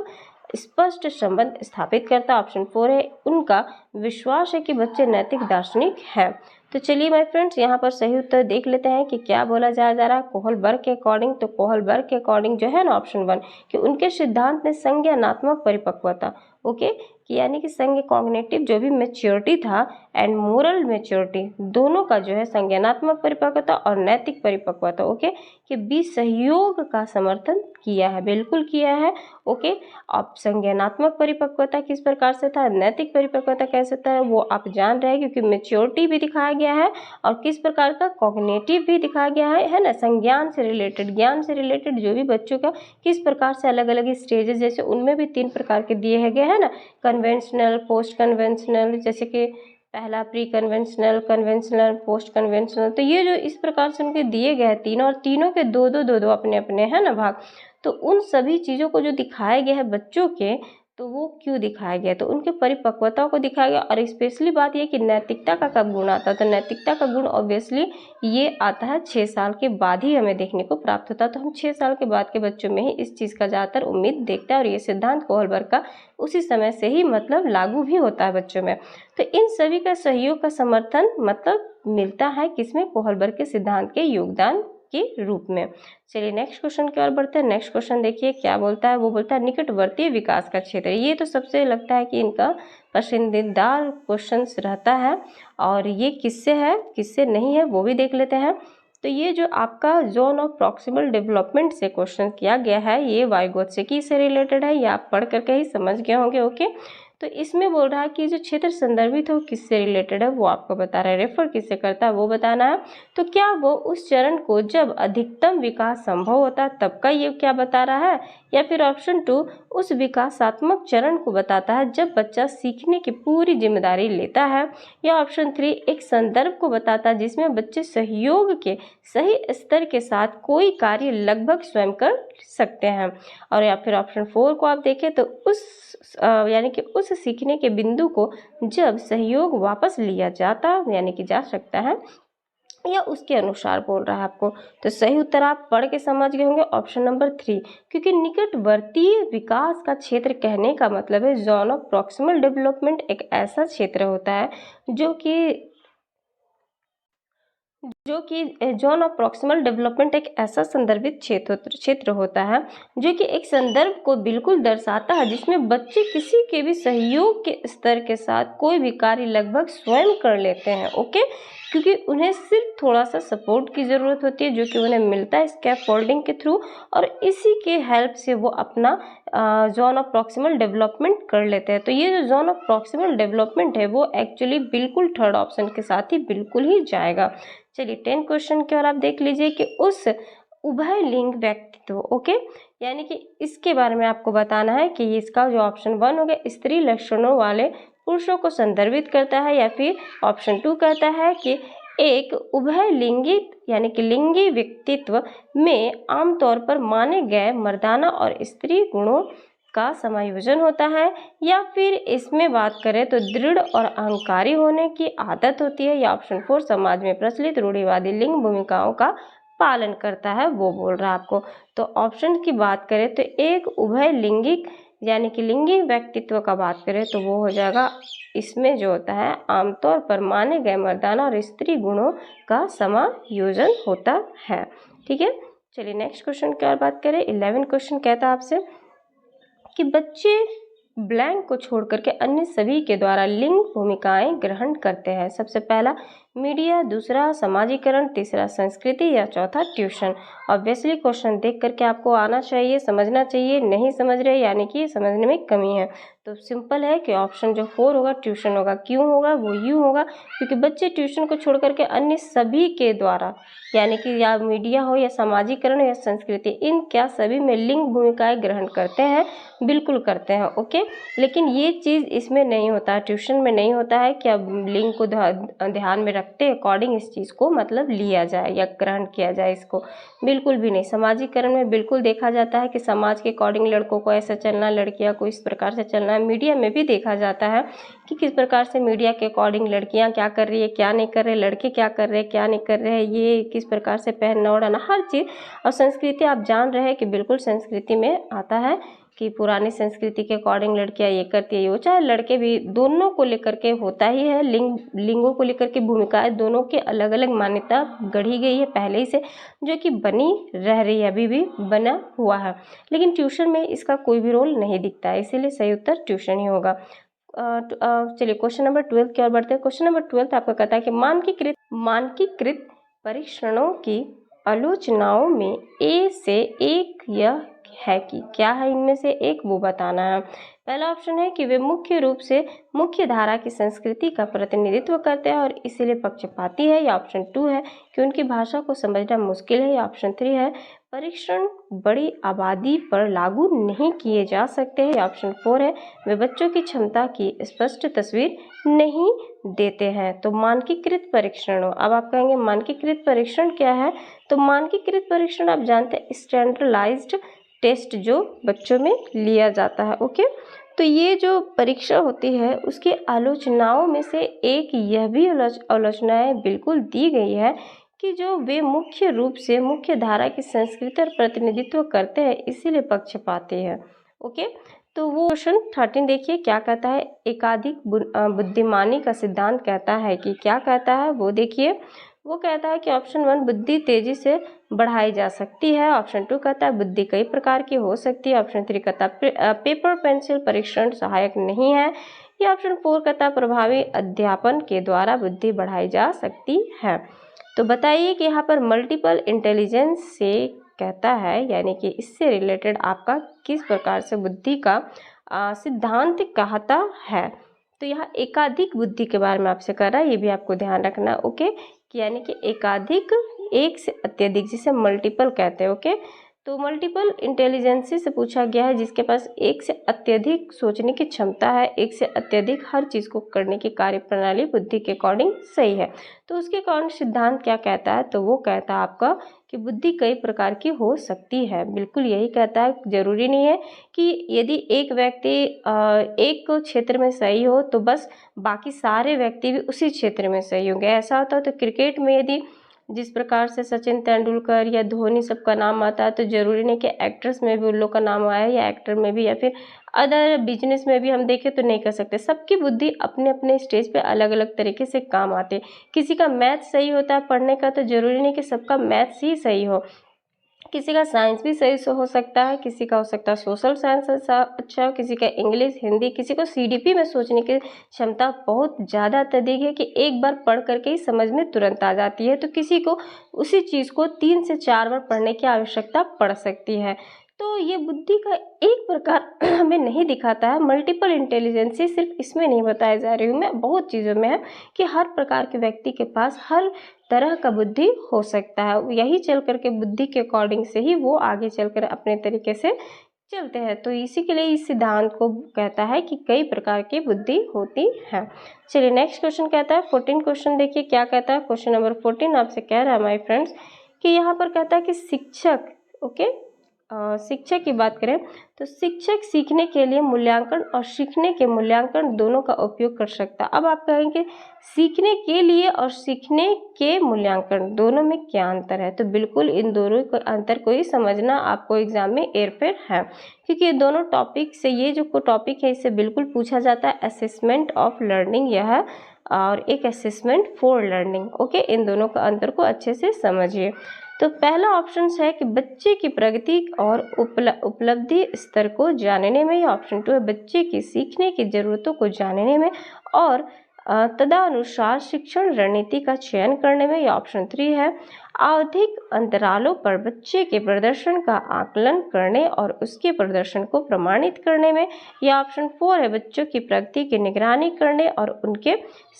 स्पष्ट संबंध स्थापित करता है। ऑप्शन 4 है उनका विश्वास है कि बच्चे नैतिक दार्शनिक हैं। तो चलिए माय फ्रेंड्स यहाँ पर सही उत्तर देख लेते हैं कि क्या बोला जा रहा है कोहलबर्ग के अकॉर्डिंग। तो कोहलबर्ग के अकॉर्डिंग जो है ना ऑप्शन 1 कि उनके सिद्धांत ने संज्ञानात्मक परिपक्वता ओके कि यानी कि संज्ञा कॉग्निटिव जो भी मैच्योरिटी था एंड मोरल मैच्योरिटी दोनों का जो है संज्ञानात्मक परिपक्वता और नैतिक परिपक्वता ओके के बीच सहयोग का समर्थन किया है, बिल्कुल किया है ओके। अब संज्ञानात्मक परिपक्वता किस प्रकार से था, नैतिक परिपक्वता कैसे था वो आप जान रहे हैं क्योंकि मैच्योरिटी भी दिखाया गया है और किस प्रकार का कॉग्निटिव भी दिखाया गया है ना, संज्ञान से रिलेटेड ज्ञान से रिलेटेड जो भी बच्चों का किस प्रकार से अलग अलग स्टेजेस जैसे उनमें भी 3 प्रकार के दिए गए हैं ना, कन्वेंशनल पोस्ट कन्वेंशनल, जैसे कि पहला pre conventional, conventional, post conventional. तो ये जो इस प्रकार से उनके दिए गए हैं तीनों और तीनों के दो दो अपने अपने है ना भाग। तो उन सभी चीज़ों को जो दिखाया गया है बच्चों के तो वो क्यों दिखाया गया, तो उनके परिपक्वता को दिखाया गया। और स्पेशली बात ये कि नैतिकता का कब गुण आता है, तो नैतिकता का गुण ऑब्वियसली ये आता है 6 साल के बाद ही हमें देखने को प्राप्त होता है। तो हम 6 साल के बाद के बच्चों में ही इस चीज़ का ज़्यादातर उम्मीद देखते हैं और ये सिद्धांत कोहलबर्ग का उसी समय से ही मतलब लागू भी होता है बच्चों में। तो इन सभी का सहयोग का समर्थन मतलब मिलता है किसमें, कोहलबर्ग के सिद्धांत के योगदान के रूप में। चलिए नेक्स्ट क्वेश्चन की ओर बढ़ते हैं। नेक्स्ट क्वेश्चन देखिए क्या बोलता है, वो बोलता है निकटवर्तीय विकास का क्षेत्र। ये तो सबसे लगता है कि इनका पसंदीदा क्वेश्चन रहता है और ये किससे है किससे नहीं है वो भी देख लेते हैं। तो ये जो आपका जोन ऑफ प्रॉक्सिमल डेवलपमेंट से क्वेश्चन किया गया है ये वाइगोत्स्की से रिलेटेड है, ये आप पढ़ करके ही समझ गए होंगे ओके। तो इसमें बोल रहा है कि जो क्षेत्र संदर्भित हो किससे रिलेटेड है वो आपको बता रहा है, रेफर किससे करता है वो बताना है। तो क्या वो उस चरण को जब अधिकतम विकास संभव होता है तब का ये क्या बता रहा है, या फिर ऑप्शन 2 उस विकासात्मक चरण को बताता है जब बच्चा सीखने की पूरी जिम्मेदारी लेता है, या ऑप्शन 3 एक संदर्भ को बताता है जिसमें बच्चे सहयोग के सही स्तर के साथ कोई कार्य लगभग स्वयं कर सकते हैं, और या फिर ऑप्शन 4 को आप देखें तो उस यानी कि उस सीखने के बिंदु को जब सहयोग वापस लिया जाता यानी कि जा सकता है, या उसके अनुसार बोल रहा है आपको। तो सही उत्तर आप पढ़ के समझ गए होंगे ऑप्शन नंबर 3, क्योंकि निकटवर्तीय विकास का क्षेत्र कहने का मतलब है जोन ऑफ प्रॉक्सिमल डेवलपमेंट एक ऐसा क्षेत्र होता है जो कि जोन ऑफ प्रॉक्सिमल डेवलपमेंट एक ऐसा संदर्भित क्षेत्र होता है जो कि एक संदर्भ को बिल्कुल दर्शाता है जिसमें बच्चे किसी के भी सहयोग के स्तर के साथ कोई भी कार्य लगभग स्वयं कर लेते हैं ओके, क्योंकि उन्हें सिर्फ थोड़ा सा सपोर्ट की ज़रूरत होती है जो कि उन्हें मिलता है स्कैफोल्डिंग के थ्रू, और इसी के हेल्प से वो अपना जोन ऑफ प्रॉक्सिमल डेवलपमेंट कर लेते हैं। तो ये जो जोन ऑफ प्रॉक्सिमल डेवलपमेंट है वो एक्चुअली बिल्कुल थर्ड ऑप्शन के साथ ही बिल्कुल ही जाएगा। चलिए 10 क्वेश्चन की ओर आप देख लीजिए कि उस उभय लिंग व्यक्तित्व ओके यानी कि इसके बारे में आपको बताना है कि इसका जो ऑप्शन 1 हो गया स्त्री लक्षणों वाले पुरुषों को संदर्भित करता है, या फिर ऑप्शन 2 कहता है कि एक उभयलिंगी यानी कि लिंगी व्यक्तित्व में आमतौर पर माने गए मर्दाना और स्त्री गुणों का समायोजन होता है, या फिर इसमें बात करें तो दृढ़ और अहंकारी होने की आदत होती है, या ऑप्शन 4 समाज में प्रचलित रूढ़िवादी लिंग भूमिकाओं का पालन करता है, वो बोल रहा है आपको। तो ऑप्शन की बात करें तो एक उभय लिंगिक यानी कि लिंगी व्यक्तित्व का बात करें तो वो हो जाएगा, इसमें जो होता है आमतौर पर माने गए मर्दाना और स्त्री गुणों का समायोजन होता है। ठीक है, चलिए नेक्स्ट क्वेश्चन की और बात करें। 11 क्वेश्चन कहता है आपसे कि बच्चे ब्लैंक को छोड़ करके अन्य सभी के द्वारा लिंग भूमिकाएं ग्रहण करते हैं। सबसे पहला मीडिया, दूसरा समाजीकरण, तीसरा संस्कृति, या चौथा ट्यूशन। ऑब्वियसली क्वेश्चन देख करके आपको आना चाहिए, समझना चाहिए। नहीं समझ रहे यानी कि समझने में कमी है। तो सिंपल है कि ऑप्शन जो 4 होगा ट्यूशन होगा। क्यों होगा? वो यूँ होगा क्योंकि बच्चे ट्यूशन को छोड़ करके अन्य सभी के द्वारा यानी कि या मीडिया हो या समाजीकरण या संस्कृति, इन क्या सभी में लिंग भूमिकाएं ग्रहण करते हैं? बिल्कुल करते हैं। ओके, लेकिन ये चीज़ इसमें नहीं होता है, ट्यूशन में नहीं होता है कि अब लिंग को ध्यान में रखते अकॉर्डिंग इस चीज़ को मतलब लिया जाए या ग्रहण किया जाए इसको, बिल्कुल भी नहीं। समाजीकरण में बिल्कुल देखा जाता है कि समाज के अकॉर्डिंग लड़कों को ऐसा चलना, लड़कियां को इस प्रकार से चलना है। मीडिया में भी देखा जाता है कि किस प्रकार से मीडिया के अकॉर्डिंग लड़कियां क्या कर रही है, क्या नहीं कर रहे, लड़के क्या कर रहे हैं, क्या नहीं कर रहे हैं, ये किस प्रकार से पहनना ओढ़ना, हर चीज़। और संस्कृति आप जान रहे हैं कि बिल्कुल संस्कृति में आता है कि पुरानी संस्कृति के अकॉर्डिंग लड़कियां ये करती है, ये चाहे लड़के भी, दोनों को लेकर के होता ही है। लिंगों को लेकर के भूमिकाएं दोनों के अलग अलग मान्यता गढ़ी गई है पहले ही से, जो कि बनी रह रही है, अभी भी बना हुआ है। लेकिन ट्यूशन में इसका कोई भी रोल नहीं दिखता है, इसीलिए सही उत्तर ट्यूशन ही होगा। चलिए क्वेश्चन नंबर 12 की ओर बढ़ते हैं। क्वेश्चन नंबर 12 आपको कहता है कि मानकीकृत परीक्षणों की आलोचनाओं में ए से एक यह है कि क्या है इनमें से एक, वो बताना है। पहला ऑप्शन है कि वे मुख्य रूप से मुख्य धारा की संस्कृति का प्रतिनिधित्व करते हैं और इसीलिए पक्षपाती है, या ऑप्शन 2 है कि उनकी भाषा को समझना मुश्किल है, या ऑप्शन 3 है परीक्षण बड़ी आबादी पर लागू नहीं किए जा सकते हैं, या ऑप्शन 4 है वे बच्चों की क्षमता की स्पष्ट तस्वीर नहीं देते हैं। तो मानकीकृत परीक्षणों, अब आप कहेंगे मानकीकृत परीक्षण क्या है? तो मानकीकृत परीक्षण आप जानते हैं स्टैंडर्डाइज्ड टेस्ट जो बच्चों में लिया जाता है। ओके, तो ये जो परीक्षा होती है उसकी आलोचनाओं में से एक यह भी आलोचनाएं बिल्कुल दी गई है कि जो वे मुख्य रूप से मुख्य धारा की संस्कृति और प्रतिनिधित्व करते हैं, इसीलिए पक्षपाती है। ओके, तो वो क्वेश्चन 13 देखिए क्या कहता है। एकाधिक बुद्धिमानी का सिद्धांत कहता है कि क्या कहता है वो देखिए। वो कहता है कि ऑप्शन 1 बुद्धि तेजी से बढ़ाई जा सकती है, ऑप्शन 2 कहता है बुद्धि कई प्रकार की हो सकती है, ऑप्शन 3 कहता है पेपर पेंसिल परीक्षण सहायक नहीं है, या ऑप्शन 4 कहता है प्रभावी अध्यापन के द्वारा बुद्धि बढ़ाई जा सकती है। तो बताइए कि यहाँ पर मल्टीपल इंटेलिजेंस से कहता है, यानी कि इससे रिलेटेड आपका किस प्रकार से बुद्धि का सिद्धांत कहता है। तो यहाँ एकाधिक बुद्धि के बारे में आपसे कर रहा है, ये भी आपको ध्यान रखना। ओके, कि यानी कि एकाधिक, एक से अत्यधिक, जिसे मल्टीपल कहते हैं। ओके, तो मल्टीपल इंटेलिजेंसी से पूछा गया है जिसके पास एक से अत्यधिक सोचने की क्षमता है, एक से अत्यधिक हर चीज़ को करने की कार्य प्रणाली बुद्धि के अकॉर्डिंग सही है। तो उसके अकॉर्डिंग सिद्धांत क्या कहता है? तो वो कहता है आपका कि बुद्धि कई प्रकार की हो सकती है, बिल्कुल यही कहता है। जरूरी नहीं है कि यदि एक व्यक्ति एक क्षेत्र में सही हो तो बस बाकी सारे व्यक्ति भी उसी क्षेत्र में सही होंगे, ऐसा होता है। तो क्रिकेट में यदि जिस प्रकार से सचिन तेंदुलकर या धोनी सबका नाम आता है, तो जरूरी नहीं कि एक्ट्रेस में भी उन लोग का नाम आया, या एक्टर में भी, या फिर अदर बिजनेस में भी हम देखें तो नहीं कर सकते। सबकी बुद्धि अपने अपने स्टेज पे अलग अलग तरीके से काम आते हैं। किसी का मैथ सही होता है पढ़ने का, तो जरूरी नहीं कि सबका मैथ्स ही सही हो। किसी का साइंस भी सही से हो सकता है, किसी का हो सकता है सोशल साइंस अच्छा हो, किसी का इंग्लिश, हिंदी, किसी को सीडीपी में सोचने की क्षमता बहुत ज़्यादा अत्यधिक है कि एक बार पढ़ करके ही समझ में तुरंत आ जाती है। तो किसी को उसी चीज़ को 3 से 4 बार पढ़ने की आवश्यकता पड़ सकती है। तो ये बुद्धि का एक प्रकार हमें नहीं दिखाता है। मल्टीपल इंटेलिजेंसी सिर्फ इसमें नहीं बताया जा रही हूँ मैं, बहुत चीज़ों में है कि हर प्रकार के व्यक्ति के पास हर तरह का बुद्धि हो सकता है। यही चल करके बुद्धि के अकॉर्डिंग से ही वो आगे चलकर अपने तरीके से चलते हैं। तो इसी के लिए इस सिद्धांत को कहता है कि कई प्रकार की बुद्धि होती है। चलिए नेक्स्ट क्वेश्चन कहता है 14 क्वेश्चन देखिए क्या कहता है। क्वेश्चन नंबर 14 आपसे कह रहा है माय फ्रेंड्स कि यहाँ पर कहता है कि शिक्षक शिक्षक की बात करें तो शिक्षक सीखने के लिए मूल्यांकन और सीखने के मूल्यांकन दोनों का उपयोग कर सकता है। अब आप कहेंगे सीखने के लिए और सीखने के मूल्यांकन दोनों में क्या अंतर है, तो बिल्कुल इन दोनों का अंतर को ही समझना आपको एग्जाम में हेरफेर है, क्योंकि ये दोनों टॉपिक से ये जो टॉपिक है इससे बिल्कुल पूछा जाता है। असेसमेंट ऑफ लर्निंग यह है और एक असेसमेंट फॉर लर्निंग। ओके, इन दोनों का अंतर को अच्छे से समझिए। तो पहला ऑप्शन है कि बच्चे की प्रगति और उपलब्धि स्तर को जानने में, या ऑप्शन 2 है बच्चे की सीखने की ज़रूरतों को जानने में और तदनुसार शिक्षण रणनीति का चयन करने में, या ऑप्शन 3 है आवधिक अंतरालों पर बच्चे के प्रदर्शन का आकलन करने और उसके प्रदर्शन को प्रमाणित करने में, या ऑप्शन 4 है बच्चों की प्रगति की निगरानी करने और उनके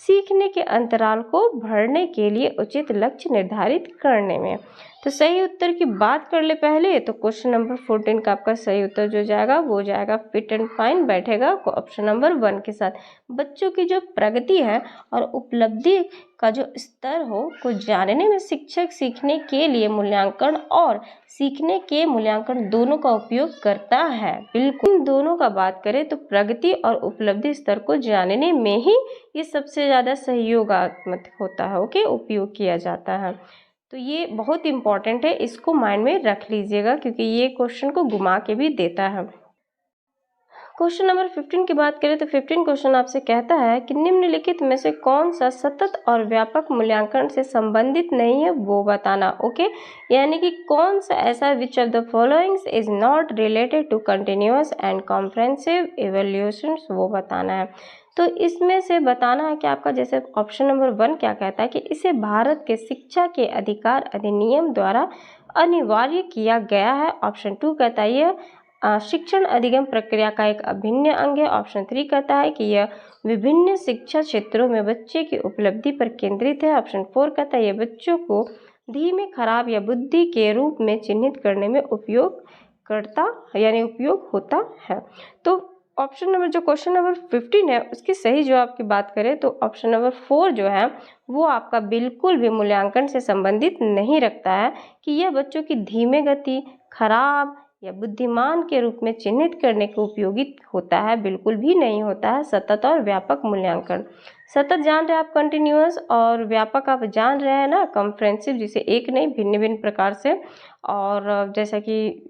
सीखने के अंतराल को भरने के लिए उचित लक्ष्य निर्धारित करने में। तो सही उत्तर की बात कर ले पहले, तो क्वेश्चन नंबर 14 का आपका सही उत्तर जो जाएगा वो जाएगा फिट एंड फाइन, बैठेगा ऑप्शन नंबर 1 के साथ। बच्चों की जो प्रगति है और उपलब्धि का जो स्तर हो को जानने में शिक्षक सीखने के लिए मूल्यांकन और सीखने के मूल्यांकन दोनों का उपयोग करता है। बिल्कुल इन दोनों का बात करें तो प्रगति और उपलब्धि स्तर को जानने में ही ये सबसे ज़्यादा सहयोगात्मक होता है। ओके, उपयोग किया जाता है। तो ये बहुत इंपॉर्टेंट है, इसको माइंड में रख लीजिएगा क्योंकि ये क्वेश्चन को घुमा के भी देता है। क्वेश्चन नंबर 15 की बात करें तो 15 क्वेश्चन आपसे कहता है कि निम्नलिखित में से कौन सा सतत और व्यापक मूल्यांकन से संबंधित नहीं है वो बताना। ओके, यानी कि कौन सा ऐसा which of the followings is not related to continuous and comprehensive evaluations वो बताना है। तो इसमें से बताना है कि आपका जैसे ऑप्शन नंबर 1 क्या कहता है कि इसे भारत के शिक्षा के अधिकार अधिनियम द्वारा अनिवार्य किया गया है। ऑप्शन 2 कहता है यह शिक्षण अधिगम प्रक्रिया का एक अभिन्न अंग है। ऑप्शन 3 कहता है कि यह विभिन्न शिक्षा क्षेत्रों में बच्चे की उपलब्धि पर केंद्रित है। ऑप्शन 4 कहता है यह बच्चों को धीमे, खराब या बुद्धि के रूप में चिन्हित करने में उपयोग होता है। तो ऑप्शन नंबर जो क्वेश्चन नंबर 15 है उसकी सही जवाब की बात करें तो ऑप्शन नंबर 4 जो है वो आपका बिल्कुल भी मूल्यांकन से संबंधित नहीं रखता है कि यह बच्चों की धीमे गति, खराब या बुद्धिमान के रूप में चिन्हित करने के उपयोगी होता है, बिल्कुल भी नहीं होता है। सतत और व्यापक मूल्यांकन, सतत जान रहे आप कंटिन्यूअस, और व्यापक आप जान रहे हैं ना कॉम्प्रिहेंसिव, जिसे एक नहीं भिन्न भिन्न प्रकार से, और जैसा कि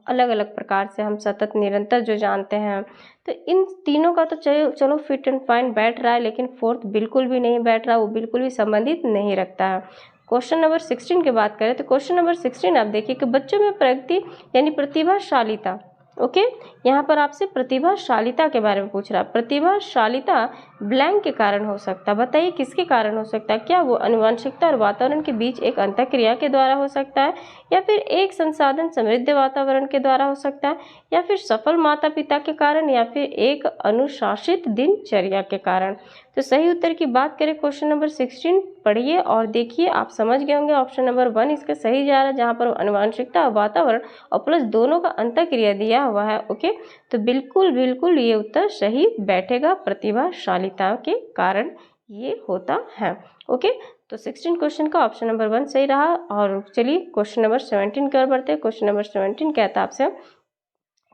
अलग अलग प्रकार से हम सतत निरंतर जो जानते हैं। तो इन तीनों का तो चलो फिट एंड फाइन बैठ रहा है, लेकिन 4th बिल्कुल भी नहीं बैठ रहा, वो बिल्कुल भी संबंधित नहीं रखता है। क्वेश्चन नंबर 16 की बात करें तो क्वेश्चन नंबर 16 आप देखिए कि बच्चों में प्रगति यानी प्रतिभाशालिता। ओके, यहाँ पर आपसे प्रतिभाशालिता के बारे में पूछ रहा है। प्रतिभाशालिता ब्लैंक के कारण हो सकता है, बताइए किसके कारण हो सकता है? क्या वो आनुवंशिकता और वातावरण के बीच एक अंतःक्रिया के द्वारा हो सकता है, या फिर एक संसाधन समृद्ध वातावरण के द्वारा हो सकता है, या फिर सफल माता पिता के कारण, या फिर एक अनुशासित दिनचर्या के कारण? तो सही उत्तर की बात करें क्वेश्चन नंबर 16 पढ़िए और देखिए, आप समझ गए होंगे ऑप्शन नंबर 1 इसका सही जा रहा है, जहाँ पर आनुवंशिकता और वातावरण और प्लस दोनों का अंतःक्रिया दिया हुआ है। ओके, तो बिल्कुल ये उत्तर सही बैठेगा, प्रतिभाशालिता के कारण ये होता है। ओके, तो 16 क्वेश्चन का ऑप्शन नंबर 1 सही रहा। और चलिए क्वेश्चन नंबर 17 की ओर बढ़ते हैं। क्वेश्चन नंबर 17 कहता है आपसे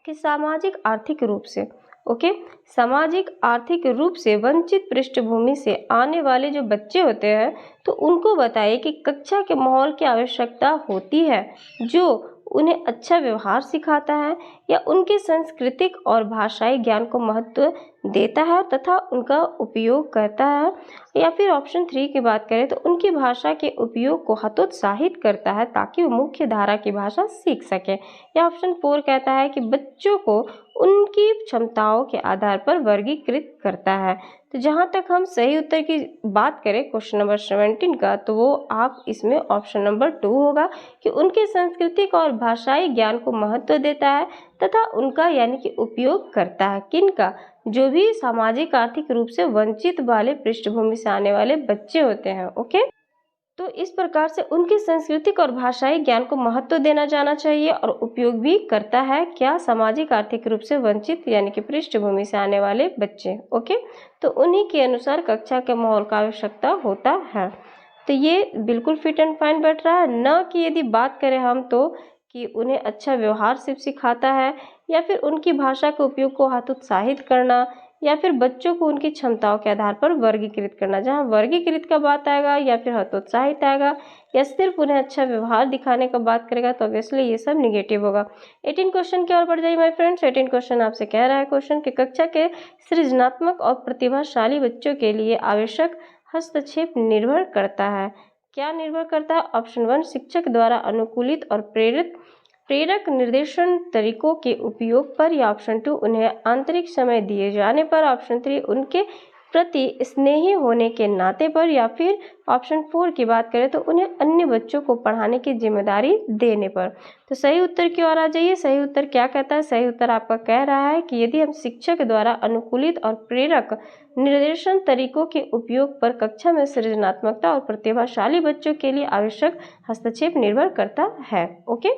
कि सामाजिक आर्थिक रूप से सामाजिक आर्थिक रूप से वंचित पृष्ठभूमि से आने वाले जो बच्चे होते हैं तो उनको बताइए कि कक्षा के माहौल की आवश्यकता होती है जो उन्हें अच्छा व्यवहार सिखाता है, या उनके सांस्कृतिक और भाषाई ज्ञान को महत्व देता है तथा उनका उपयोग करता है, या फिर ऑप्शन 3 की बात करें तो उनकी भाषा के उपयोग को हतोत्साहित करता है ताकि वो मुख्य धारा की भाषा सीख सके, या ऑप्शन 4 कहता है कि बच्चों को उनकी क्षमताओं के आधार पर वर्गीकृत करता है। तो जहाँ तक हम सही उत्तर की बात करें क्वेश्चन नंबर 17 का, तो वो आप इसमें ऑप्शन नंबर 2 होगा कि उनके सांस्कृतिक और भाषाई ज्ञान को महत्व देता है तथा उनका यानी कि उपयोग करता है। किनका? जो भी सामाजिक आर्थिक रूप से वंचित वाले पृष्ठभूमि से आने वाले बच्चे होते हैं। ओके, तो इस प्रकार से उनकी सांस्कृतिक और भाषाई ज्ञान को महत्व देना जाना चाहिए और उपयोग भी करता है क्या? सामाजिक आर्थिक रूप से वंचित यानी कि पृष्ठभूमि से आने वाले बच्चे। ओके, तो उन्हीं के अनुसार कक्षा के माहौल का आवश्यकता होता है। तो ये बिल्कुल फिट एंड फाइन बैठ रहा है, न कि यदि बात करें हम तो कि उन्हें अच्छा व्यवहार सिर्फ सिखाता है या फिर उनकी भाषा के उपयोग को हतोत्साहित करना या फिर बच्चों को उनकी क्षमताओं के आधार पर वर्गीकृत करना। जहाँ वर्गीकृत का बात आएगा या फिर हतोत्साहित आएगा या सिर्फ उन्हें अच्छा व्यवहार दिखाने का बात करेगा तो ऑब्वियसली ये सब निगेटिव होगा। 18 क्वेश्चन की ओर बढ़ जाइए माय फ्रेंड्स। 18 क्वेश्चन आपसे कह रहा है क्वेश्चन कि कक्षा के सृजनात्मक और प्रतिभाशाली बच्चों के लिए आवश्यक हस्तक्षेप निर्भर करता है। क्या निर्भर करता है? ऑप्शन 1 शिक्षक द्वारा अनुकूलित और प्रेरक निर्देशन तरीकों के उपयोग पर, या ऑप्शन 2 उन्हें आंतरिक समय दिए जाने पर, ऑप्शन 3 उनके प्रति स्नेही होने के नाते पर, या फिर ऑप्शन 4 की बात करें तो उन्हें अन्य बच्चों को पढ़ाने की जिम्मेदारी देने पर। तो सही उत्तर की ओर आ जाइए। सही उत्तर क्या कहता है? सही उत्तर आपका कह रहा है कि यदि हम शिक्षक द्वारा अनुकूलित और प्रेरक निर्देशन तरीकों के उपयोग पर कक्षा में सृजनात्मकता और प्रतिभाशाली बच्चों के लिए आवश्यक हस्तक्षेप निर्भर करता है। ओके,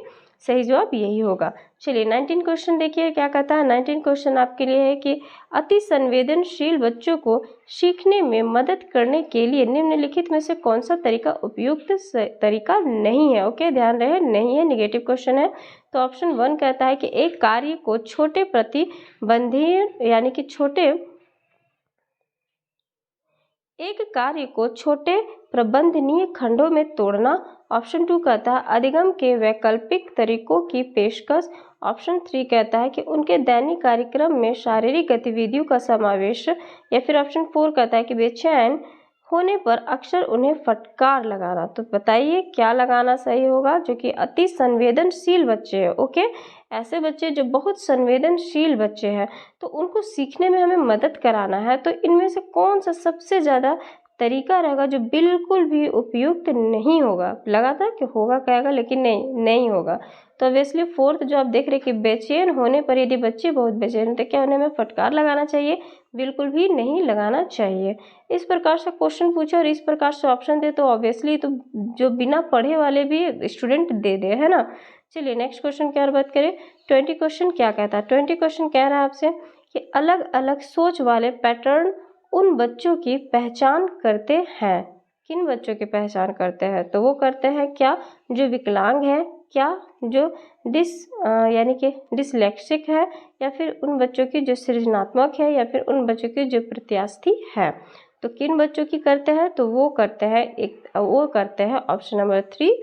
सही जवाब यही होगा। चलिए 19 क्वेश्चन देखिए क्या कहता है। 19 क्वेश्चन आपके लिए है कि अति संवेदनशील बच्चों को सीखने में मदद करने के लिए निम्नलिखित में से कौन सा तरीका उपयुक्त तरीका नहीं है। ओके, ध्यान रहे नहीं है, निगेटिव क्वेश्चन है। तो ऑप्शन 1 कहता है कि एक कार्य को छोटे प्रतिबंधीय यानी कि छोटे प्रबंधनीय खंडों में तोड़ना। ऑप्शन 2 कहता है अधिगम के वैकल्पिक तरीकों की पेशकश। ऑप्शन 3 कहता है कि उनके दैनिक कार्यक्रम में शारीरिक गतिविधियों का समावेश, या फिर ऑप्शन 4 कहता है कि बेचैन होने पर अक्सर उन्हें फटकार लगाना। तो बताइए क्या लगाना सही होगा? जो कि अति संवेदनशील बच्चे हैं। ओके, ऐसे बच्चे जो बहुत संवेदनशील बच्चे हैं तो उनको सीखने में हमें मदद कराना है, तो इनमें से कौन सा सबसे ज़्यादा तरीका रहेगा जो बिल्कुल भी उपयुक्त नहीं होगा? लगा था कि होगा कहेगा, लेकिन नहीं होगा। तो ऑब्वियसली 4th जो आप देख रहे कि बेचैन होने पर, यदि बच्चे बहुत बेचैन हैं तो क्या उन्हें हमें फटकार लगाना चाहिए? बिल्कुल भी नहीं लगाना चाहिए। इस प्रकार से क्वेश्चन पूछे और इस प्रकार से ऑप्शन दे तो ऑब्वियसली तो जो बिना पढ़े वाले भी स्टूडेंट दे है ना। चलिए नेक्स्ट क्वेश्चन की और बात करें। 20 क्वेश्चन क्या कहता है? 20 क्वेश्चन कह रहा है आपसे कि अलग अलग सोच वाले पैटर्न उन बच्चों की पहचान करते हैं। किन बच्चों की पहचान करते हैं? तो वो करते हैं क्या? जो विकलांग है, क्या जो यानी कि डिसलेक्सिक है, या फिर उन बच्चों की जो सृजनात्मक है, या फिर उन बच्चों की जो प्रत्यास्थी है। तो किन बच्चों की करते हैं? तो वो करते हैं ऑप्शन नंबर 3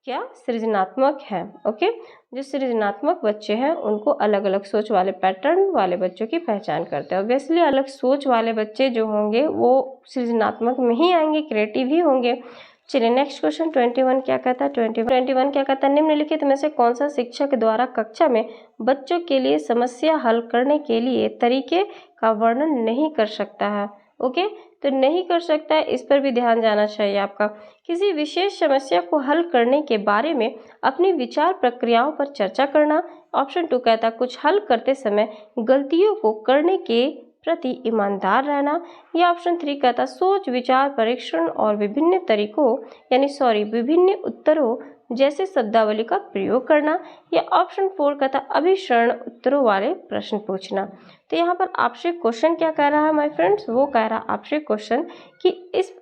क्या? सृजनात्मक है। ओके, जो सृजनात्मक बच्चे हैं उनको अलग अलग सोच वाले पैटर्न वाले बच्चों की पहचान करते हैं। ऑब्वियसली अलग सोच वाले बच्चे जो होंगे वो सृजनात्मक में ही आएंगे, क्रिएटिव ही होंगे। चलिए नेक्स्ट क्वेश्चन 21 क्या कहता है? 21 क्या कहता है? निम्नलिखित में से कौन सा शिक्षक द्वारा कक्षा में बच्चों के लिए समस्या हल करने के लिए तरीके का वर्णन नहीं कर सकता है? ओके, तो नहीं कर सकता है, इस पर भी ध्यान जाना चाहिए आपका। किसी विशेष समस्या को हल करने के बारे में अपनी विचार प्रक्रियाओं पर चर्चा करना। ऑप्शन 2 कहता है कुछ हल करते समय गलतियों को करने के प्रति ईमानदार रहना, या ऑप्शन 3 कहता सोच विचार परीक्षण और विभिन्न उत्तरों जैसे शब्दावली का प्रयोग करना, या ऑप्शन 4 कहता अभिसरण उत्तरों वाले प्रश्न पूछना। तो यहाँ पर आपसे क्वेश्चन क्या कह रहा है माय फ्रेंड्स? वो कह रहा है आपसे क्वेश्चन कि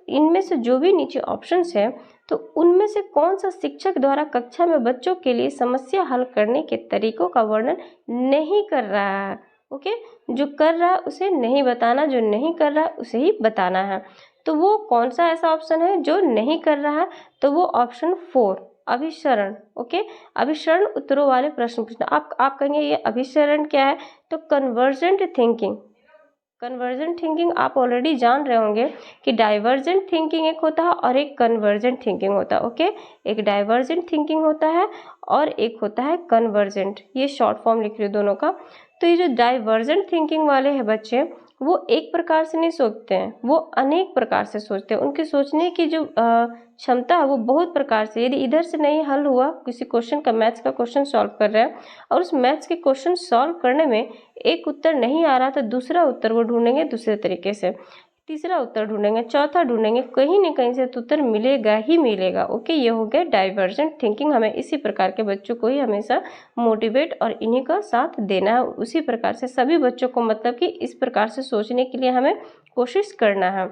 इनमें से जो भी नीचे ऑप्शंस हैं तो उनमें से कौन सा शिक्षक द्वारा कक्षा में बच्चों के लिए समस्या हल करने के तरीकों का वर्णन नहीं कर रहा है। ओके, जो कर रहा है उसे नहीं बताना, जो नहीं कर रहा है उसे ही बताना है। तो वो कौन सा ऐसा ऑप्शन है जो नहीं कर रहा है? तो वो ऑप्शन 4 अभिसरण। ओके, अभिसरण उत्तरों वाले प्रश्न पूछना। आप कहेंगे ये अभिसरण क्या है? तो कन्वर्जेंट थिंकिंग। कन्वर्जेंट थिंकिंग आप ऑलरेडी जान रहे होंगे कि डाइवर्जेंट थिंकिंग एक होता है और एक कन्वर्जेंट थिंकिंग होता है। ओके, एक डाइवर्जेंट थिंकिंग होता है और एक होता है कन्वर्जेंट। ये शॉर्ट फॉर्म लिख रही हूँ दोनों का। तो ये जो डाइवर्जेंट थिंकिंग वाले हैं बच्चे वो एक प्रकार से नहीं सोचते हैं, वो अनेक प्रकार से सोचते हैं। उनकी सोचने की जो क्षमता है वो बहुत प्रकार से, यदि इधर से नहीं हल हुआ किसी क्वेश्चन का, मैथ्स का क्वेश्चन सॉल्व कर रहे हैं और उस मैथ्स के क्वेश्चन सॉल्व करने में एक उत्तर नहीं आ रहा तो दूसरा उत्तर वो ढूंढेंगे दूसरे तरीके से, तीसरा उत्तर ढूंढेंगे, चौथा ढूंढेंगे, कहीं न कहीं से तो उत्तर मिलेगा ही मिलेगा। ओके, ये हो गया डाइवर्जेंट थिंकिंग। हमें इसी प्रकार के बच्चों को ही हमेशा मोटिवेट और इन्हीं का साथ देना है। उसी प्रकार से सभी बच्चों को मतलब कि इस प्रकार से सोचने के लिए हमें कोशिश करना है।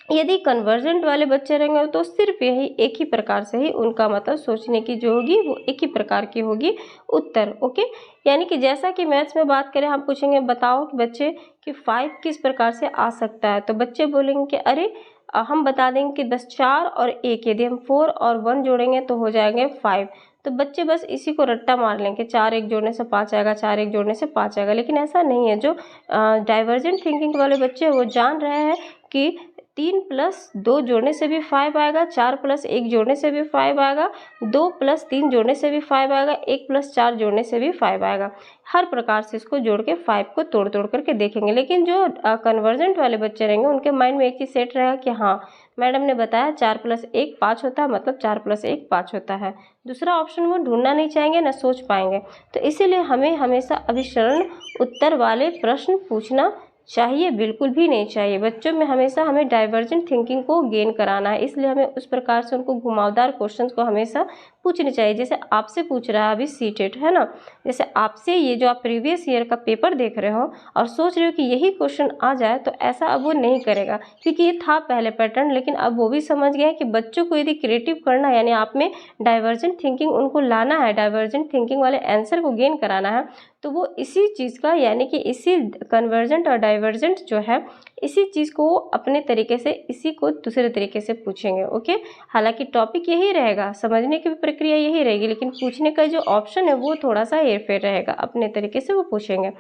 यदि कन्वर्जेंट वाले बच्चे रहेंगे तो सिर्फ यही एक ही प्रकार से ही उनका मतलब सोचने की जो होगी वो एक ही प्रकार की होगी उत्तर। ओके, यानी कि जैसा कि मैथ्स में बात करें, हम पूछेंगे बताओ कि बच्चे कि 5 किस प्रकार से आ सकता है, तो बच्चे बोलेंगे कि अरे हम बता देंगे कि बस 4 और 1, यदि हम 4 और 1 जोड़ेंगे तो हो जाएंगे 5। तो बच्चे बस इसी को रट्टा मार लेंगे, 4 1 जोड़ने से 5 आएगा, 4 1 जोड़ने से 5 आएगा, लेकिन ऐसा नहीं है। जो डाइवर्जेंट थिंकिंग वाले बच्चे वो जान रहे हैं कि 3 + 2 जोड़ने से भी 5 आएगा, 4 + 1 जोड़ने से भी 5 आएगा, 2 + 3 जोड़ने से भी 5 आएगा, 1 + 4 जोड़ने से भी 5 आएगा। हर प्रकार से इसको जोड़ के 5 को तोड़ तोड़ करके देखेंगे। लेकिन जो कन्वर्जेंट वाले बच्चे रहेंगे उनके माइंड में एक ही सेट रहेगा कि हाँ, मैडम ने बताया 4 + 1 5 होता है, मतलब 4 + 1 5 होता है। दूसरा ऑप्शन वो ढूंढना नहीं चाहेंगे, ना सोच पाएंगे। तो इसीलिए हमें हमेशा अभिसरण उत्तर वाले प्रश्न पूछना चाहिए, बिल्कुल भी नहीं चाहिए। बच्चों में हमेशा हमें डाइवर्जेंट थिंकिंग को गेन कराना है, इसलिए हमें उस प्रकार से उनको घुमावदार क्वेश्चंस को हमेशा पूछने चाहिए। जैसे आपसे पूछ रहा है अभी सीटेट, है ना, जैसे आपसे ये जो आप प्रीवियस ईयर का पेपर देख रहे हो और सोच रहे हो कि यही क्वेश्चन आ जाए, तो ऐसा अब वो नहीं करेगा, क्योंकि ये था पहले पैटर्न। लेकिन अब वो भी समझ गए कि बच्चों को यदि क्रिएटिव करना है, यानी आप में डाइवर्जेंट थिंकिंग उनको लाना है, डाइवर्जेंट थिंकिंग वाले आंसर को गेन कराना है, तो वो इसी चीज़ का, यानी कि इसी कन्वर्जेंट और डाइवर्जेंट जो है, इसी चीज़ को अपने तरीके से, इसी को दूसरे तरीके से पूछेंगे। ओके, हालांकि टॉपिक यही रहेगा, समझने की भी प्रक्रिया यही रहेगी, लेकिन पूछने का जो ऑप्शन है वो थोड़ा सा हेरफेर रहेगा, अपने तरीके से वो पूछेंगे।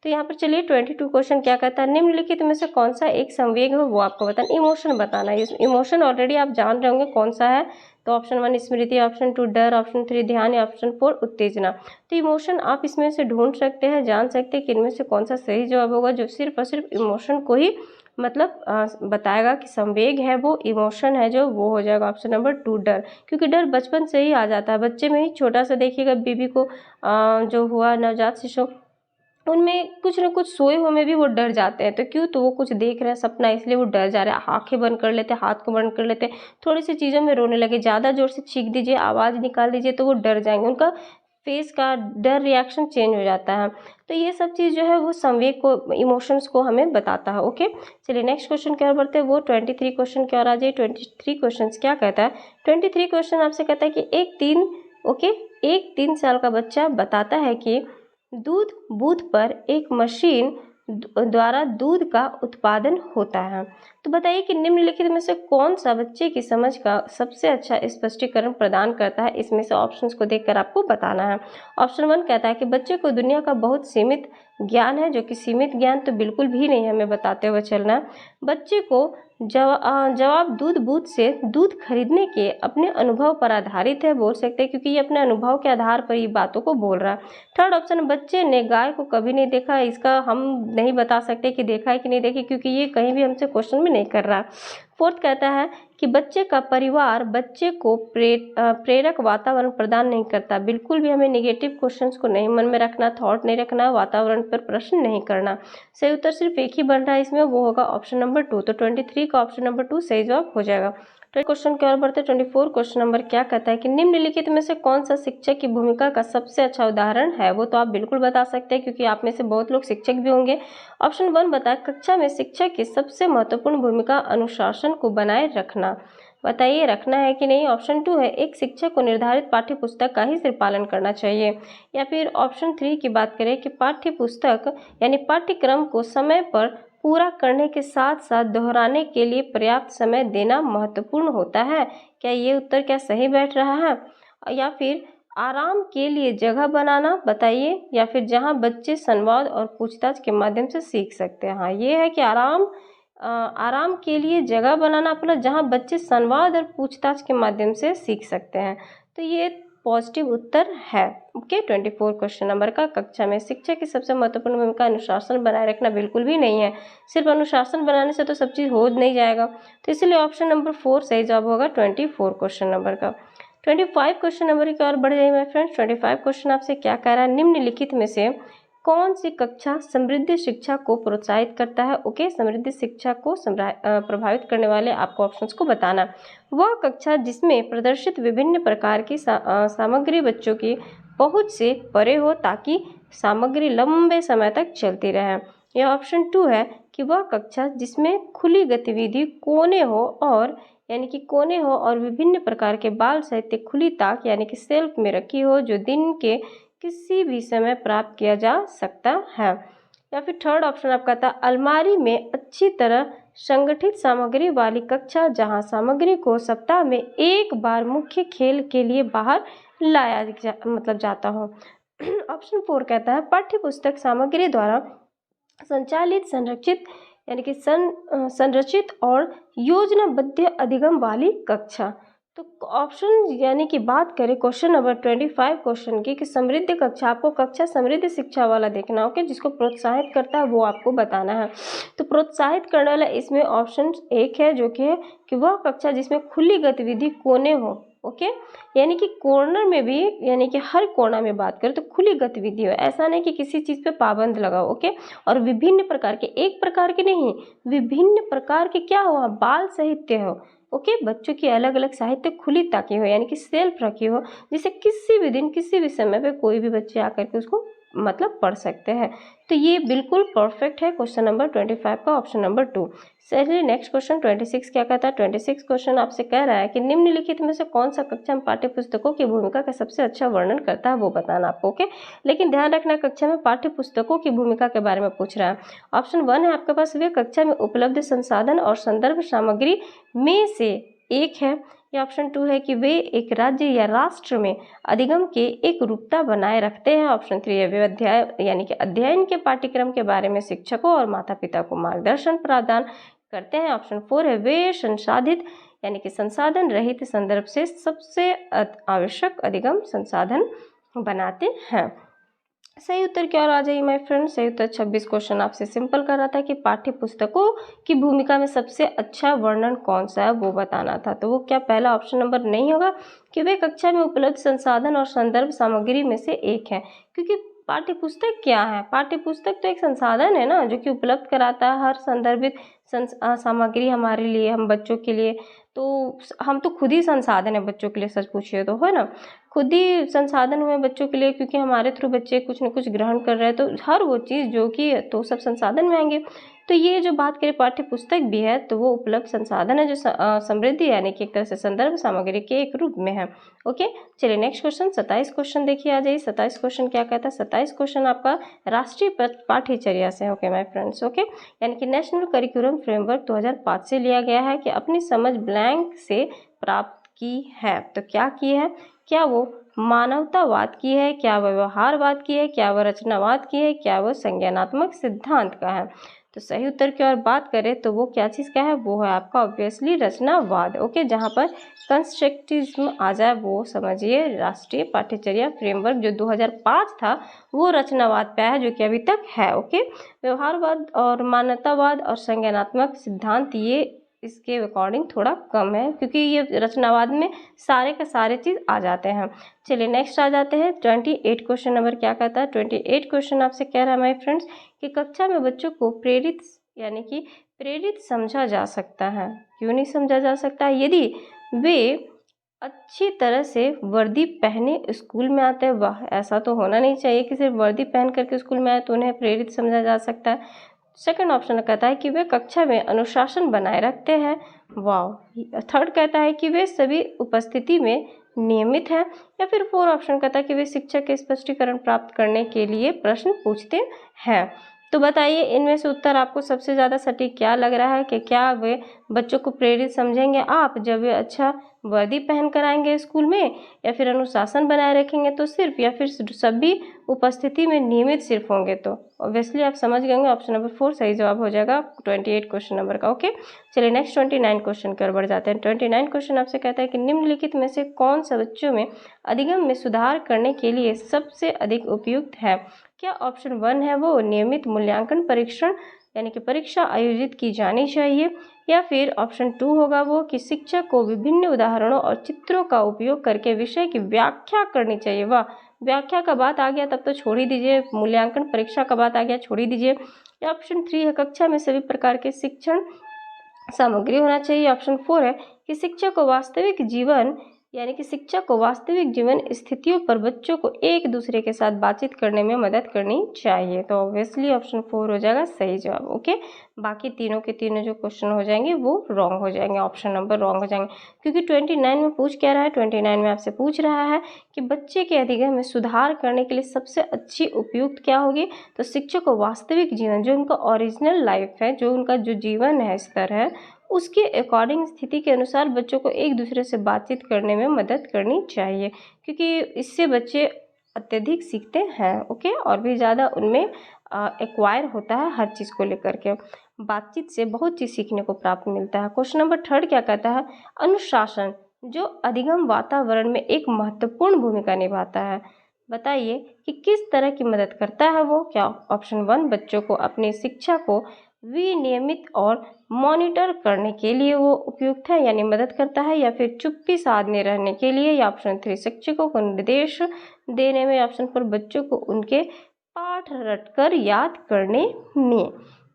तो यहाँ पर चलिए 22 क्वेश्चन क्या कहता है, निम्नलिखित में से कौन सा एक संवेग है वो आपको बताना, इमोशन बताना है। इमोशन ऑलरेडी आप जान रहे होंगे कौन सा है, तो ऑप्शन 1 स्मृति, ऑप्शन 2 डर, ऑप्शन 3 ध्यान, या ऑप्शन 4 उत्तेजना। तो इमोशन आप इसमें से ढूंढ सकते हैं, जान सकते हैं कि इनमें से कौन सा सही जवाब होगा, जो सिर्फ और सिर्फ इमोशन को ही मतलब बताएगा कि संवेग है वो इमोशन है, जो वो हो जाएगा ऑप्शन नंबर 2 डर। क्योंकि डर बचपन से ही आ जाता है, बच्चे में ही छोटा सा देखिएगा, बेबी को जो हुआ नवजात शिशु, उनमें कुछ न कुछ सोए हुए में भी वो डर जाते हैं। तो क्यों, तो वो कुछ देख रहे हैं सपना, इसलिए वो डर जा रहे हैं, आंखें बंद कर लेते हैं, हाथ को बंद कर लेते हैं, थोड़ी सी चीज़ों में रोने लगे, ज़्यादा जोर से चीख दीजिए, आवाज़ निकाल दीजिए तो वो डर जाएंगे, उनका फेस का डर रिएक्शन चेंज हो जाता है। तो ये सब चीज़ जो है वो संवेग को, इमोशंस को हमें बताता है। ओके, चलिए नेक्स्ट क्वेश्चन की ओर बढ़ते हैं, वो 23 क्वेश्चन की ओर आ जाइए। 23 क्वेश्चन क्या कहता है, 23 क्वेश्चन आपसे कहता है कि एक 3 साल का बच्चा बताता है कि दूध बूथ पर एक मशीन द्वारा दूध का उत्पादन होता है। तो बताइए कि निम्नलिखित में से कौन सा बच्चे की समझ का सबसे अच्छा स्पष्टीकरण प्रदान करता है। इसमें से ऑप्शंस को देखकर आपको बताना है। ऑप्शन 1 कहता है कि बच्चे को दुनिया का बहुत सीमित ज्ञान है, जो कि सीमित ज्ञान तो बिल्कुल भी नहीं हमें बताते हुए चलना है। बच्चे को जवाब दूध बूथ से दूध खरीदने के अपने अनुभव पर आधारित है, बोल सकते हैं, क्योंकि ये अपने अनुभव के आधार पर ये बातों को बोल रहा है। थर्ड ऑप्शन, बच्चे ने गाय को कभी नहीं देखा, इसका हम नहीं बता सकते कि देखा है कि नहीं देखी, क्योंकि ये कहीं भी हमसे क्वेश्चन में नहीं कर रहा। फोर्थ कहता है कि बच्चे का परिवार बच्चे को प्रेरक वातावरण प्रदान नहीं करता। बिल्कुल भी हमें नेगेटिव क्वेश्चंस को नहीं मन में रखना, थॉट नहीं रखना, वातावरण पर प्रश्न नहीं करना। सही उत्तर सिर्फ एक ही बन रहा है इसमें, वो होगा ऑप्शन नंबर 2। तो 23 का ऑप्शन नंबर 2 सही जवाब हो जाएगा। क्वेश्चन की ओर बढ़ते 24 क्वेश्चन नंबर क्या कहता है कि निम्नलिखित में से कौन सा शिक्षक की भूमिका का सबसे अच्छा उदाहरण है। वो तो आप बिल्कुल बता सकते हैं, क्योंकि आप में से बहुत लोग शिक्षक भी होंगे। ऑप्शन 1 बताए, कक्षा में शिक्षक की सबसे महत्वपूर्ण भूमिका अनुशासन को बनाए रखना। बताइए रखना है कि नहीं। ऑप्शन 2 है, एक शिक्षक को निर्धारित पाठ्य पुस्तक का ही सिर्फ पालन करना चाहिए। या फिर ऑप्शन 3 की बात करें कि पाठ्य पुस्तक यानी पाठ्यक्रम को समय पर पूरा करने के साथ साथ दोहराने के लिए पर्याप्त समय देना महत्वपूर्ण होता है। क्या ये उत्तर क्या सही बैठ रहा है। या फिर आराम के लिए जगह बनाना, बताइए। या फिर जहां बच्चे संवाद और पूछताछ के माध्यम से सीख सकते हैं। हाँ, ये है कि आराम के लिए जगह बनाना, अपना जहां बच्चे संवाद और पूछताछ के माध्यम से सीख सकते हैं। तो ये पॉजिटिव उत्तर है। ओके, 24 क्वेश्चन नंबर का, कक्षा में शिक्षक की सबसे महत्वपूर्ण भूमिका अनुशासन बनाए रखना बिल्कुल भी नहीं है। सिर्फ अनुशासन बनाने से तो सब चीज़ हो नहीं जाएगा, तो इसलिए ऑप्शन नंबर 4 सही जवाब होगा 24 क्वेश्चन नंबर का। 25 क्वेश्चन नंबर की ओर बढ़ जाइए माय फ्रेंड्स। 25 क्वेश्चन आपसे क्या कह रहा है, निम्नलिखित में से कौन सी कक्षा समृद्ध शिक्षा को प्रोत्साहित करता है। ओके, समृद्ध शिक्षा को प्रभावित करने वाले आपको ऑप्शंस को बताना। वह कक्षा जिसमें प्रदर्शित विभिन्न प्रकार की सामग्री बच्चों की पहुंच से परे हो ताकि सामग्री लंबे समय तक चलती रहे। यह ऑप्शन 2 है कि वह कक्षा जिसमें खुली गतिविधि कोने हो और विभिन्न प्रकार के बाल साहित्य खुली ताक यानी कि सेल्फ में रखी हो, जो दिन के किसी भी समय प्राप्त किया जा सकता है। या फिर थर्ड ऑप्शन आपका था अलमारी में अच्छी तरह संगठित सामग्री वाली कक्षा, जहां सामग्री को सप्ताह में एक बार मुख्य खेल के लिए बाहर लाया जाता हो। ऑप्शन 4 कहता है पाठ्य पुस्तक सामग्री द्वारा संचालित संरचित और योजनाबद्ध अधिगम वाली कक्षा। तो ऑप्शन यानी कि बात करें क्वेश्चन नंबर 25 क्वेश्चन की कि समृद्ध कक्षा, आपको कक्षा समृद्ध शिक्षा वाला देखना होगा, जिसको प्रोत्साहित करता है वो आपको बताना है। तो प्रोत्साहित करने वाला इसमें ऑप्शन 1 है, जो कि वह कक्षा जिसमें खुली गतिविधि कोने हो। ओके, यानी कि कॉर्नर में भी, यानी कि हर कोना में बात करें तो खुली गतिविधि हो, ऐसा नहीं कि किसी चीज़ पे पाबंद लगाओ। ओके, और विभिन्न प्रकार के, एक प्रकार के नहीं, विभिन्न प्रकार के क्या हो, बाल साहित्य हो। ओके, बच्चों की अलग अलग साहित्य खुली ताकि हो, यानी कि सेल्फ रखी हो, जिसे किसी भी दिन किसी भी समय पे कोई भी बच्चे आकर के उसको पढ़ सकते हैं। तो ये बिल्कुल परफेक्ट है क्वेश्चन नंबर 25 का ऑप्शन नंबर 2। चलिए नेक्स्ट क्वेश्चन 26 क्या कहता है। 26 क्वेश्चन आपसे कह रहा है कि निम्नलिखित में से कौन सा कक्षा में पाठ्य पुस्तकों की भूमिका का सबसे अच्छा वर्णन करता है, वो बताना आपको। ओके, लेकिन ध्यान रखना कक्षा में पाठ्य पुस्तकों की भूमिका के बारे में पूछ रहा है। ऑप्शन 1 है आपके पास, वे कक्षा में उपलब्ध संसाधन और संदर्भ सामग्री में से एक है। या ऑप्शन 2 है कि वे एक राज्य या राष्ट्र में अधिगम के एक रूपता बनाए रखते हैं। ऑप्शन 3 है वे अध्ययन के पाठ्यक्रम के बारे में शिक्षकों और माता पिता को मार्गदर्शन प्रदान करते हैं। ऑप्शन 4 है वे संसाधन रहित संदर्भ से सबसे आवश्यक अधिगम संसाधन बनाते हैं। सही उत्तर क्या आ जाइए माय फ्रेंड। सही उत्तर 26 क्वेश्चन आपसे सिंपल कर रहा था कि पाठ्य पुस्तकों की भूमिका में सबसे अच्छा वर्णन कौन सा है वो बताना था। तो वो क्या पहला ऑप्शन नंबर नहीं होगा कि वे कक्षा में उपलब्ध संसाधन और संदर्भ सामग्री में से एक है, क्योंकि पाठ्य पुस्तक क्या है, पाठ्य पुस्तक तो एक संसाधन है ना, जो कि उपलब्ध कराता है हर संदर्भित सामग्री हमारे लिए, हम बच्चों के लिए। तो हम तो खुद ही संसाधन है बच्चों के लिए, सच पूछिए तो, है ना, खुद ही संसाधन हुए बच्चों के लिए, क्योंकि हमारे थ्रू बच्चे कुछ न कुछ ग्रहण कर रहे हैं, तो हर वो चीज़ जो कि तो सब संसाधन में आएंगे। तो ये जो बात करें पाठ्य पुस्तक भी है, तो वो उपलब्ध संसाधन है जो समृद्धि यानी कि एक तरह से संदर्भ सामग्री के एक रूप में है। ओके, चलिए नेक्स्ट क्वेश्चन 27 क्वेश्चन देखिए आ जाइए। 27 क्वेश्चन क्या कहता है। 27 क्वेश्चन आपका राष्ट्रीय पाठ्यचर्या से। ओके माय फ्रेंड्स, ओके, यानी कि नेशनल करिकुलम फ्रेमवर्क 2005 से लिया गया है कि अपनी समझ ब्लैंक से प्राप्त की है। तो क्या की है, क्या वो मानवतावाद की है, क्या वह व्यवहारवाद की है, क्या वह रचनावाद की है, क्या वह संज्ञानात्मक सिद्धांत का है। तो सही उत्तर की ओर बात करें तो वो क्या चीज़ का है, वो है आपका ऑब्वियसली रचनावाद। ओके, जहाँ पर कंस्ट्रक्टिविज्म आ जाए वो समझिए। राष्ट्रीय पाठ्यचर्या फ्रेमवर्क जो 2005 था वो रचनावाद पे है, जो कि अभी तक है। ओके, व्यवहारवाद और मानवतावाद और संज्ञानात्मक सिद्धांत ये इसके अकॉर्डिंग थोड़ा कम है, क्योंकि ये रचनावाद में सारे के सारे चीज़ आ जाते हैं। चलिए नेक्स्ट आ जाते हैं 28 क्वेश्चन नंबर क्या कहता है। 28 क्वेश्चन आपसे कह रहा है माय फ्रेंड्स कि कक्षा में बच्चों को प्रेरित समझा जा सकता है। क्यों नहीं समझा जा सकता है, यदि वे अच्छी तरह से वर्दी पहने स्कूल में आते हैं। वाह, ऐसा तो होना नहीं चाहिए कि सिर्फ वर्दी पहन करके स्कूल में आए तो उन्हें प्रेरित समझा जा सकता है। सेकंड ऑप्शन कहता है कि वे कक्षा में अनुशासन बनाए रखते हैं। वाह। थर्ड कहता है कि वे सभी उपस्थिति में नियमित हैं। या फिर फोर्थ ऑप्शन कहता है कि वे शिक्षक के स्पष्टीकरण प्राप्त करने के लिए प्रश्न पूछते हैं। तो बताइए इनमें से उत्तर आपको सबसे ज़्यादा सटीक क्या लग रहा है, कि क्या वे बच्चों को प्रेरित समझेंगे आप जब वे अच्छा वर्दी पहन कर आएंगे स्कूल में, या फिर अनुशासन बनाए रखेंगे तो सिर्फ, या फिर सभी उपस्थिति में नियमित सिर्फ होंगे तो। ऑब्वियसली आप समझ गए होंगे, ऑप्शन नंबर 4 सही जवाब हो जाएगा 28 क्वेश्चन नंबर का। ओके, चलिए नेक्स्ट 29 क्वेश्चन की ओर बढ़ जाते हैं। 29 क्वेश्चन आपसे कहता है कि निम्नलिखित में से कौन सा बच्चों में अधिगम में सुधार करने के लिए सबसे अधिक उपयुक्त है? क्या ऑप्शन 1 है वो नियमित मूल्यांकन परीक्षण यानी कि परीक्षा आयोजित की जानी चाहिए, या फिर ऑप्शन 2 होगा वो कि शिक्षक को विभिन्न उदाहरणों और चित्रों का उपयोग करके विषय की व्याख्या करनी चाहिए। वाह, व्याख्या का बात आ गया तब तो छोड़ ही दीजिए, मूल्यांकन परीक्षा का बात आ गया छोड़ ही दीजिए। या ऑप्शन 3 है कक्षा में सभी प्रकार के शिक्षण सामग्री होना चाहिए। ऑप्शन 4 है कि शिक्षक को वास्तविक जीवन यानी कि शिक्षक को वास्तविक जीवन स्थितियों पर बच्चों को एक दूसरे के साथ बातचीत करने में मदद करनी चाहिए। तो ऑब्वियसली ऑप्शन 4 हो जाएगा सही जवाब। ओके, बाकी तीनों के तीनों जो क्वेश्चन हो जाएंगे वो रॉन्ग हो जाएंगे, ऑप्शन नंबर रॉन्ग हो जाएंगे, क्योंकि 29 में पूछ क्या रहा है, 29 में आपसे पूछ रहा है कि बच्चे के अधिगम में सुधार करने के लिए सबसे अच्छी उपयुक्त क्या होगी। तो शिक्षक को वास्तविक जीवन, जो उनका ओरिजिनल लाइफ है, जो उनका जो जीवन है, स्तर है, उसके अकॉर्डिंग स्थिति के अनुसार बच्चों को एक दूसरे से बातचीत करने में मदद करनी चाहिए, क्योंकि इससे बच्चे अत्यधिक सीखते हैं। ओके, और भी ज़्यादा उनमें एक्वायर होता है हर चीज़ को लेकर के। बातचीत से बहुत चीज़ सीखने को प्राप्त मिलता है। क्वेश्चन नंबर 3 क्या कहता है? अनुशासन जो अधिगम वातावरण में एक महत्वपूर्ण भूमिका निभाता है, बताइए कि किस तरह की मदद करता है वो। क्या ऑप्शन 1 बच्चों को अपनी शिक्षा को विनियमित और मॉनिटर करने के लिए वो उपयुक्त है यानी मदद करता है, या फिर चुप्पी साधने रहने के लिए, या ऑप्शन 3 शिक्षकों को निर्देश देने में, ऑप्शन 4 बच्चों को उनके पाठ रटकर याद करने में।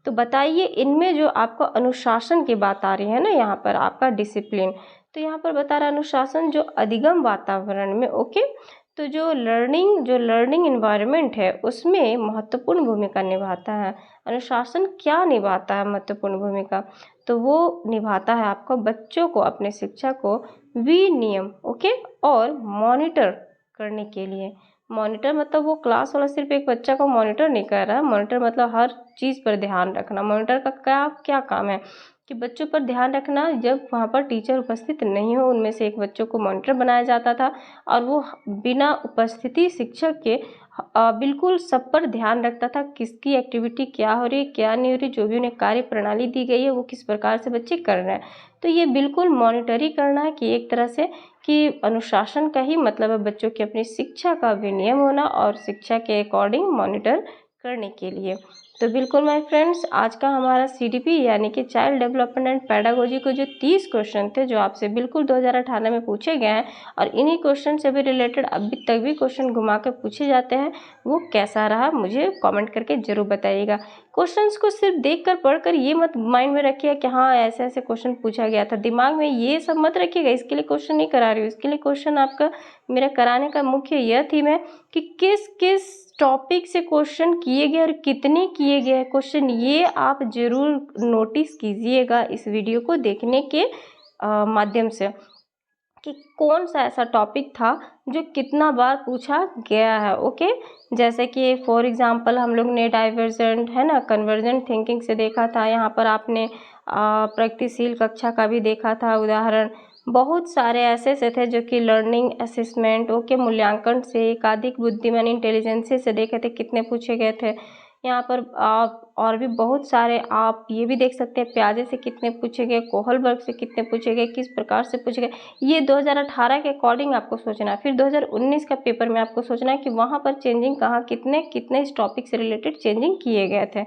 तो बताइए इनमें जो आपको अनुशासन की बात आ रही है ना, यहाँ पर आपका डिसिप्लिन, तो यहाँ पर बता रहा है अनुशासन जो अधिगम वातावरण में, ओके, तो जो लर्निंग इन्वायरमेंट है उसमें महत्वपूर्ण भूमिका निभाता है। अनुशासन क्या निभाता है महत्वपूर्ण भूमिका? तो वो निभाता है आपको बच्चों को अपने शिक्षा को विनियम, ओके, और मॉनिटर करने के लिए। मॉनिटर मतलब वो क्लास वाला सिर्फ एक बच्चा को मॉनिटर नहीं कर रहा है, मॉनिटर मतलब हर चीज़ पर ध्यान रखना। मॉनिटर का क्या काम है कि बच्चों पर ध्यान रखना, जब वहाँ पर टीचर उपस्थित नहीं हो उनमें से एक बच्चों को मॉनिटर बनाया जाता था, और वो बिना उपस्थिति शिक्षक के बिल्कुल सब पर ध्यान रखता था, किसकी एक्टिविटी क्या हो रही है क्या नहीं हो रही, जो भी उन्हें कार्य प्रणाली दी गई है वो किस प्रकार से बच्चे कर रहे हैं। तो ये बिल्कुल मॉनिटर ही करना है कि एक तरह से कि अनुशासन का ही मतलब है बच्चों की अपनी शिक्षा का विनियम होना और शिक्षा के अकॉर्डिंग मॉनिटर करने के लिए। तो बिल्कुल माय फ्रेंड्स, आज का हमारा CDP यानी कि चाइल्ड डेवलपमेंट एंड पैडागोजी को जो 30 क्वेश्चन थे जो आपसे बिल्कुल 2018 में पूछे गए हैं, और इन्हीं क्वेश्चन से भी रिलेटेड अभी तक भी क्वेश्चन घुमा कर पूछे जाते हैं, वो कैसा रहा मुझे कमेंट करके ज़रूर बताइएगा। क्वेश्चंस को सिर्फ देखकर पढ़कर ये मत माइंड में रखिएगा कि हाँ ऐसे ऐसे क्वेश्चन पूछा गया था, दिमाग में ये सब मत रखिएगा इसके लिए क्वेश्चन नहीं करा रही हूँ। इसके लिए क्वेश्चन आपका मेरा कराने का मुख्य यह थीम है कि किस किस टॉपिक से क्वेश्चन किए गए और कितने किए गए क्वेश्चन, ये आप ज़रूर नोटिस कीजिएगा इस वीडियो को देखने के माध्यम से, कि कौन सा ऐसा टॉपिक था जो कितना बार पूछा गया है। ओके, जैसे कि फॉर एग्जांपल हम लोग ने डाइवर्जेंट है ना कन्वर्जेंट थिंकिंग से देखा था, यहाँ पर आपने प्रगतिशील कक्षा का भी देखा था उदाहरण। बहुत सारे ऐसे थे जो कि लर्निंग असेसमेंट, ओके, मूल्यांकन से, एकाधिक बुद्धिमान इंटेलिजेंसी से देखे थे कितने पूछे गए थे। यहाँ पर आप और भी बहुत सारे आप ये भी देख सकते हैं प्याजे से कितने पूछे गए, कोहलबर्ग से कितने पूछे गए, किस प्रकार से पूछे गए। ये 2018 के अकॉर्डिंग आपको सोचना है। फिर 2019 का पेपर में आपको सोचना है कि वहाँ पर चेंजिंग कहाँ कितने कितने इस टॉपिक से रिलेटेड चेंजिंग किए गए थे।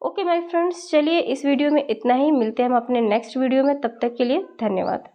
ओके माय फ्रेंड्स, चलिए इस वीडियो में इतना ही, मिलते हैं हम अपने नेक्स्ट वीडियो में, तब तक के लिए धन्यवाद।